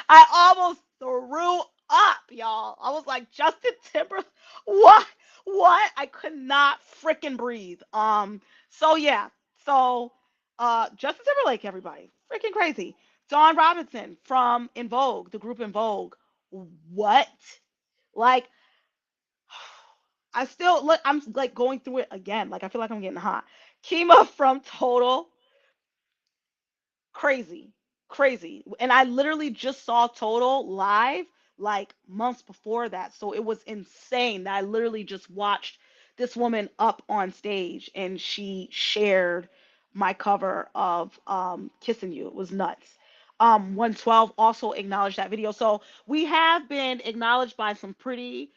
I almost threw up, y'all. I was like, Justin Timber, what? What? I could not freaking breathe. So yeah. So Justin Timberlake, everybody. Freaking crazy. Dawn Robinson from In Vogue, the group In Vogue. What? Like, I still look, I'm like going through it again. Like I feel like I'm getting hot. Kima from Total, crazy, crazy. And I literally just saw Total live like months before that. So it was insane that I literally just watched this woman up on stage and she shared my cover of Kissing You. It was nuts. 112 also acknowledged that video. So we have been acknowledged by some pretty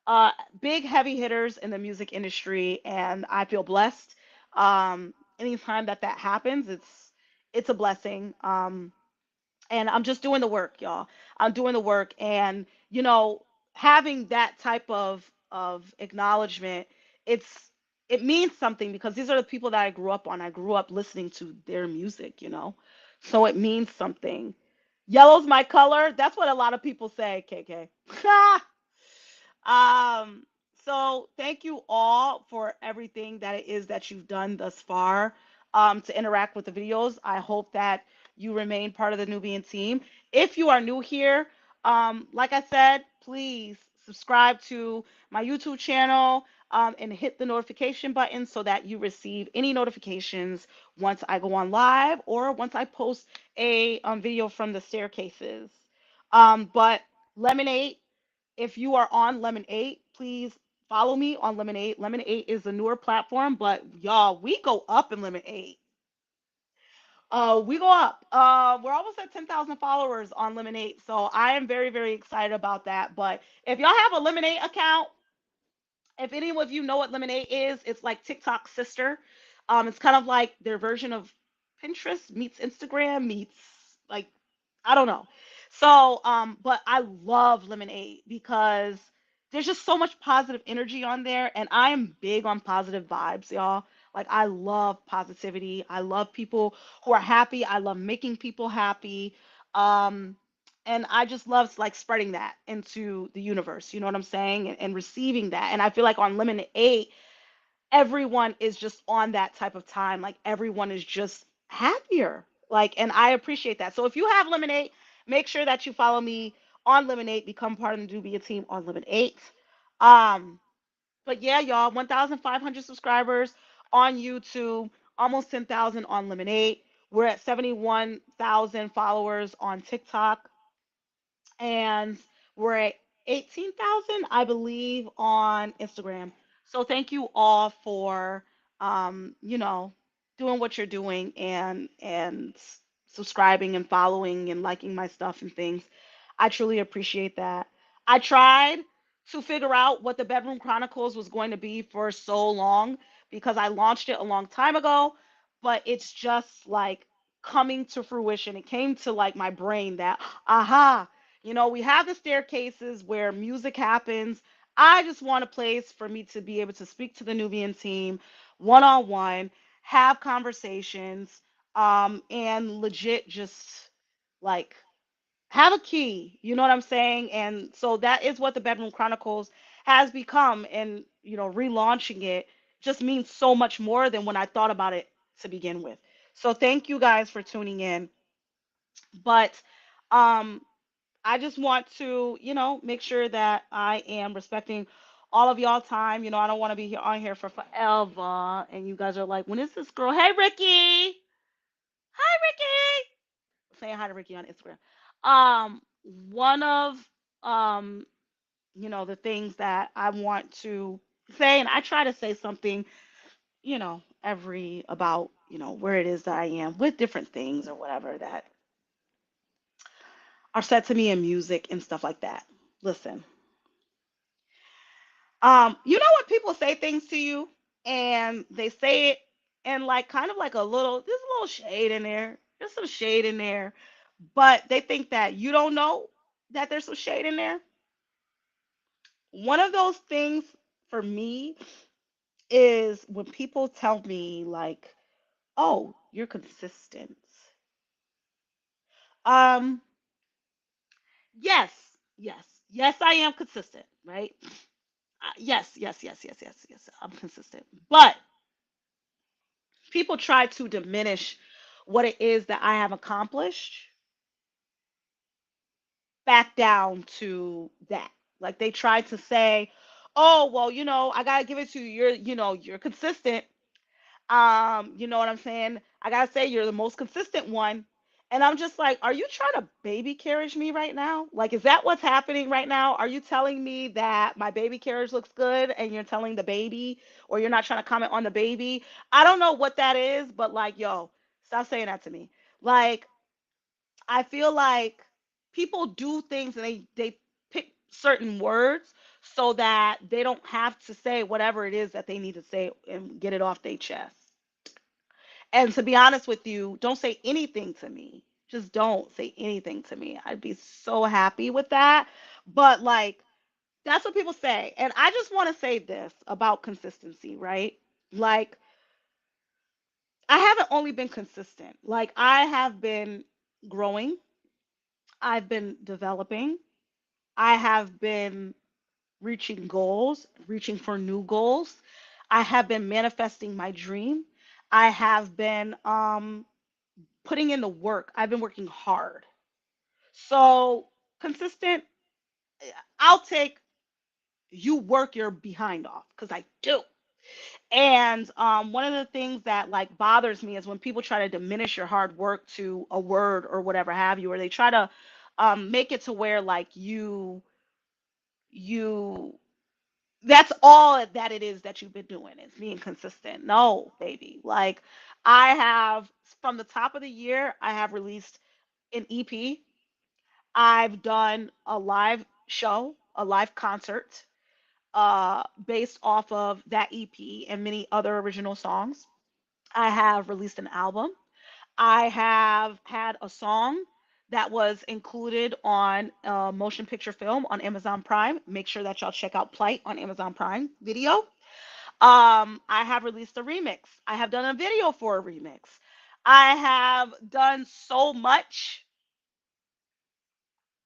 uh, big heavy hitters in the music industry, and I feel blessed. Anytime that that happens, it's a blessing. And I'm just doing the work, y'all. I'm doing the work, and having that type of acknowledgement, it's it means something because these are the people that I grew up on. I grew up listening to their music. So it means something. Yellow's my color. That's what a lot of people say, KK. Um, so thank you all for everything that it is that you've done thus far to interact with the videos. I hope that you remain part of the Nubian team. If you are new here, like I said, please subscribe to my YouTube channel and hit the notification button so that you receive any notifications once I go on live or once I post a video from the staircases. But Lemonade, if you are on Lemon 8, please follow me on Lemon 8. Lemon 8 is a newer platform, but y'all, we go up in Lemon 8. We go up. We're almost at 10,000 followers on Lemon 8, so I am very, very excited about that. But if y'all have a Lemon 8 account, if any of you know what Lemonade is, it's like TikTok's sister. It's kind of like their version of Pinterest meets Instagram meets like I don't know. So, but I love Lemonade because there's just so much positive energy on there, and I am big on positive vibes, y'all. Like I love positivity. I love people who are happy. I love making people happy. Um, and I just love like spreading that into the universe. You know what I'm saying? And receiving that. And I feel like on Lemon 8, everyone is just on that type of time. Like everyone is just happier. Like, and I appreciate that. So if you have Lemonade, make sure that you follow me on Lemonade, become part of the Dubia team on Lemon 8. Um, but yeah, y'all, 1,500 subscribers on YouTube, almost 10,000 on Lemonade. We're at 71,000 followers on TikTok, and we're at 18,000, I believe, on Instagram. So thank you all for, doing what you're doing and subscribing and following and liking my stuff and things. I truly appreciate that. I tried to figure out what the Bedroom Chronicles was going to be for so long because I launched it a long time ago, but it's just like coming to fruition. It came to like my brain that, aha, we have the staircases where music happens. I just want a place for me to be able to speak to the Nubian team one on one, have conversations, and legit just like have a key. You know what I'm saying? And so that is what the Bedroom Chronicles has become. And, relaunching it just means so much more than when I thought about it to begin with. So thank you guys for tuning in. But um, I just want to, make sure that I am respecting all of y'all time. I don't want to be here on here for forever. And you guys are like, when is this girl? Hey, Ricky. Hi, Ricky. Saying hi to Ricky on Instagram. One of, um, the things that I want to say, and I try to say something, every about, where it is that I am with different things or whatever that are said to me in music and stuff like that. Listen, you know when people say things to you and they say it and like kind of like there's a little shade in there. There's some shade in there, but they think that you don't know that there's some shade in there. One of those things for me is when people tell me like, "Oh, you're consistent." Um, yes, yes, yes, I am consistent, right? Yes, yes, yes, yes, yes, yes. I'm consistent, but people try to diminish what it is that I have accomplished back down to that. Like they try to say, "Oh, well, I gotta give it to you. You're consistent. You know what I'm saying? I gotta say you're the most consistent one." And I'm just like, are you trying to baby carriage me right now? Like, is that what's happening right now? Are you telling me that my baby carriage looks good and you're telling the baby, or you're not trying to comment on the baby? I don't know what that is, but like, yo, stop saying that to me. Like, I feel like people do things and they pick certain words so that they don't have to say whatever it is that they need to say and get it off their chest. And to be honest with you, don't say anything to me. Just don't say anything to me. I'd be so happy with that. But like that's what people say. And I just want to say this about consistency, right? Like I haven't only been consistent. Like I have been growing. I've been developing. I have been reaching goals, reaching for new goals. I have been manifesting my dream. I have been putting in the work. I've been working hard. So consistent, I'll take you work your behind off because I do. And one of the things that like bothers me is when people try to diminish your hard work to a word or whatever have you, or they try to make it to where like you that's all that it is that you've been doing is being consistent. No, baby. Like I have from the top of the year, I have released an EP. I've done a live show, a live concert, based off of that EP and many other original songs. I have released an album. I have had a song that was included on a motion picture film on Amazon Prime. Make sure that y'all check out Plight on Amazon Prime Video. I have released a remix. I have done a video for a remix. I have done so much.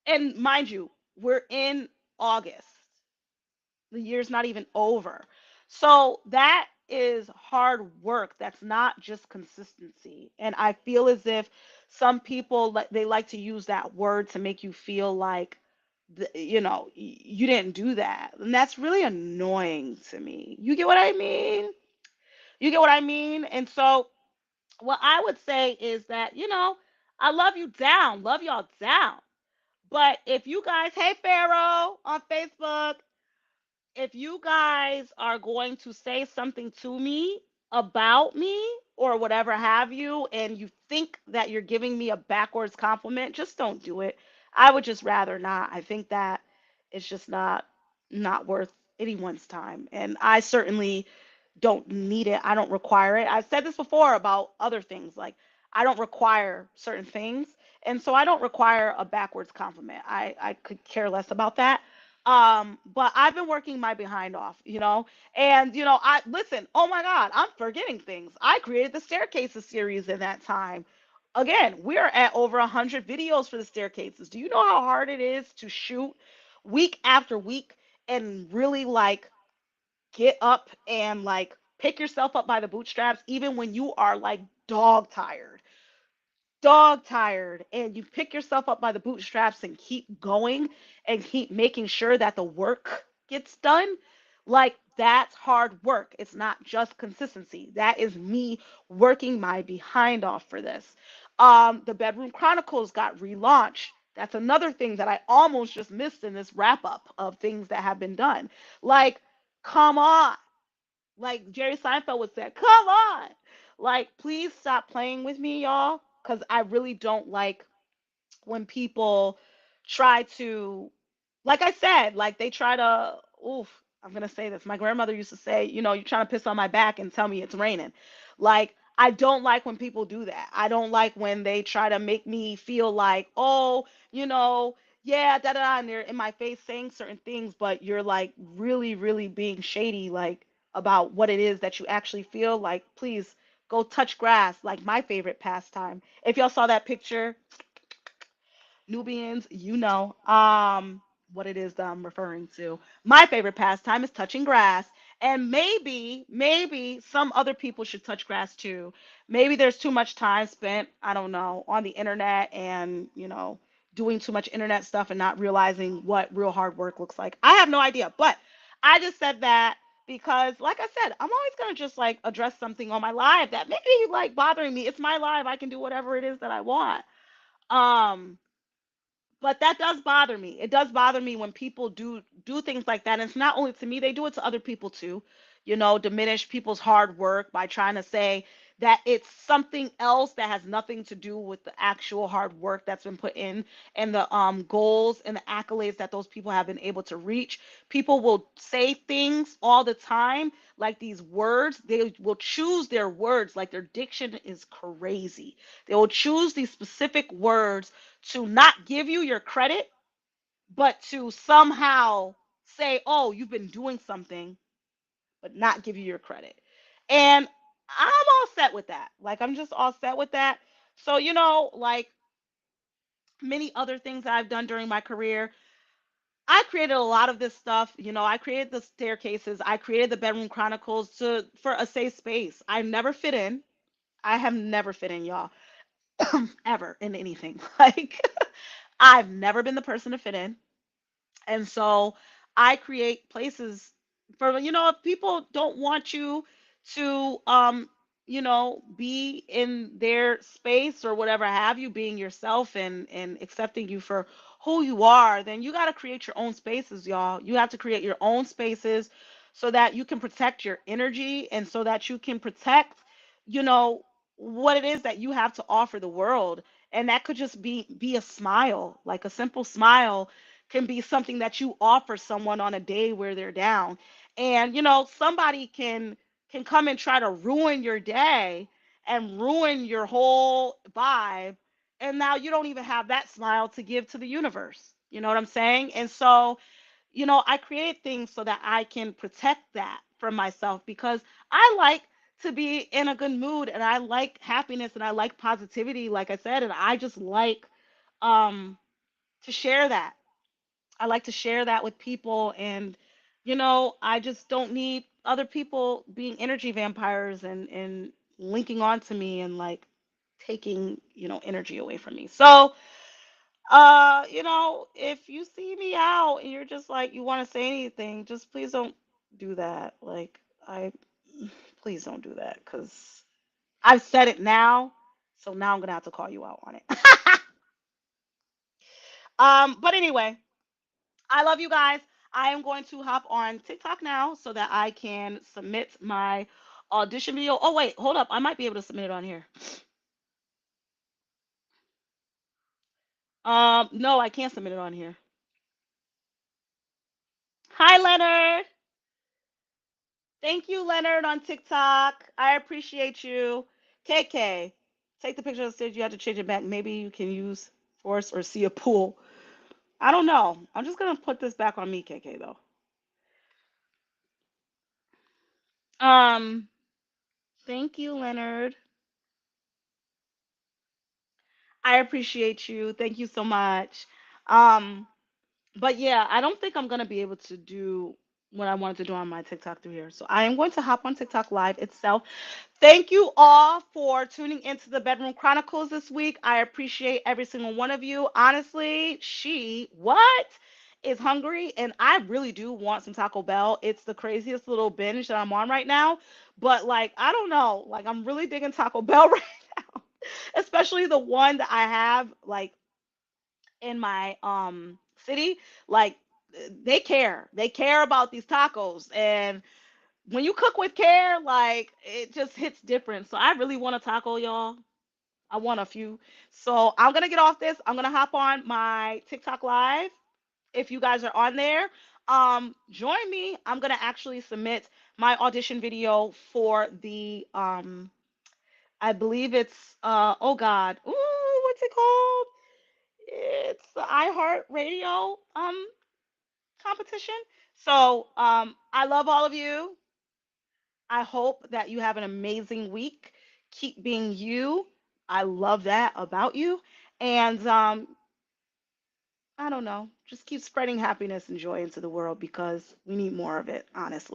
And mind you, we're in August. The year's not even over. So that is hard work. That's not just consistency. And I feel as if some people they like to use that word to make you feel like you didn't do that. And that's really annoying to me. You get what I mean? You get what I mean? And so what I would say is that, I love you down, love y'all down. But if you guys, hey Pharaoh on Facebook, if you guys are going to say something to me about me or whatever have you, and you think that you're giving me a backwards compliment, just don't do it. I would just rather not. I think that it's just not worth anyone's time. And I certainly don't need it. I don't require it. I've said this before about other things. Like, I don't require certain things. And so I don't require a backwards compliment. I could care less about that. But I've been working my behind off, and I listen, oh my God, I'm forgetting things. I created the staircases series in that time. Again, we're at over 100 videos for the staircases. Do you know how hard it is to shoot week after week and really like get up and like pick yourself up by the bootstraps even when you are like dog tired, and you pick yourself up by the bootstraps and keep going and keep making sure that the work gets done. Like that's hard work. It's not just consistency. That is me working my behind off for this. The Bedroom Chronicles got relaunched. That's another thing that I almost just missed in this wrap up of things that have been done. Like Come on. Like Jerry Seinfeld would say, come on. Like, please stop playing with me, y'all. Because I really don't like when people try to, like I said, like they try to, oof, I'm going to say this. My grandmother used to say, you're trying to piss on my back and tell me it's raining. Like, I don't like when people do that. I don't like when they try to make me feel like, oh, yeah, da da da, and they're in my face saying certain things, but you're like really, really being shady, like about what it is that you actually feel. Like, please go touch grass, like my favorite pastime. If y'all saw that picture, Nubians, what it is that I'm referring to. My favorite pastime is touching grass. And maybe some other people should touch grass too. Maybe there's too much time spent, I don't know, on the internet and, doing too much internet stuff and not realizing what real hard work looks like. I have no idea. But I just said that because, like I said, I'm always going to just like address something on my live that may be like bothering me. It's my live. I can do whatever it is that I want. Um, but that does bother me. It does bother me when people do things like that. And it's not only to me, they do it to other people too. Diminish people's hard work by trying to say that it's something else that has nothing to do with the actual hard work that's been put in and the goals and the accolades that those people have been able to reach. People will say things all the time like these words. They will choose their words like their diction is crazy. They will choose these specific words to not give you your credit, but to somehow say, oh, you've been doing something, but not give you your credit. And I'm all set with that. Like, I'm just all set with that. So, like many other things that I've done during my career, I created a lot of this stuff. I created the staircases, I created the Bedroom Chronicles for a safe space. I never fit in. I have never fit in, y'all, ever in anything. Like, I've never been the person to fit in. And so I create places for, if people don't want you to, be in their space or whatever have you, being yourself and accepting you for who you are, then you got to create your own spaces, y'all. You have to create your own spaces so that you can protect your energy and so that you can protect, you know, what it is that you have to offer the world. And that could just be a smile, like a simple smile can be something that you offer someone on a day where they're down. And somebody can come and try to ruin your day and ruin your whole vibe, and now you don't even have that smile to give to the universe. You know what I'm saying? And so, I create things so that I can protect that from myself because I like to be in a good mood and I like happiness and I like positivity, like I said, and I just like um to share that. I like to share that with people, and I just don't need other people being energy vampires and linking on to me and like taking, energy away from me. So, if you see me out and you're just like you want to say anything, just please don't do that. Like, I please don't do that cuz I've said it now, so now I'm going to have to call you out on it. But anyway, I love you guys. I am going to hop on TikTok now so that I can submit my audition video. Oh, wait, hold up. I might be able to submit it on here. No, I can't submit it on here. Hi, Leonard. Thank you, Leonard, on TikTok. I appreciate you. KK, take the picture of the stage. You have to change it back. Maybe you can use force or see a pool. I don't know. I'm just going to put this back on me, KK, though. Um, Thank you, Leonard. I appreciate you. Thank you so much. Um, but yeah, I don't think I'm gonna be able to do what I wanted to do on my TikTok through here. So I am going to hop on TikTok live itself. Thank you all for tuning into the Bedroom Chronicles this week. I appreciate every single one of you. Honestly, she what is hungry and I really do want some Taco Bell. It's the craziest little binge that I'm on right now. But like, I don't know, like I'm really digging Taco Bell right now. Especially the one that I have like in my city. Like They care. They care about these tacos. And when you cook with care, like it just hits different. So I really want a taco, y'all. I want a few. So I'm gonna get off this. I'm gonna hop on my TikTok live. If you guys are on there, join me. I'm gonna actually submit my audition video for the I believe it's oh god, ooh, what's it called? It's the iHeart Radio competition. So I love all of you. I hope that you have an amazing week. Keep being you. I love that about you. And I don't know, just keep spreading happiness and joy into the world because we need more of it, honestly.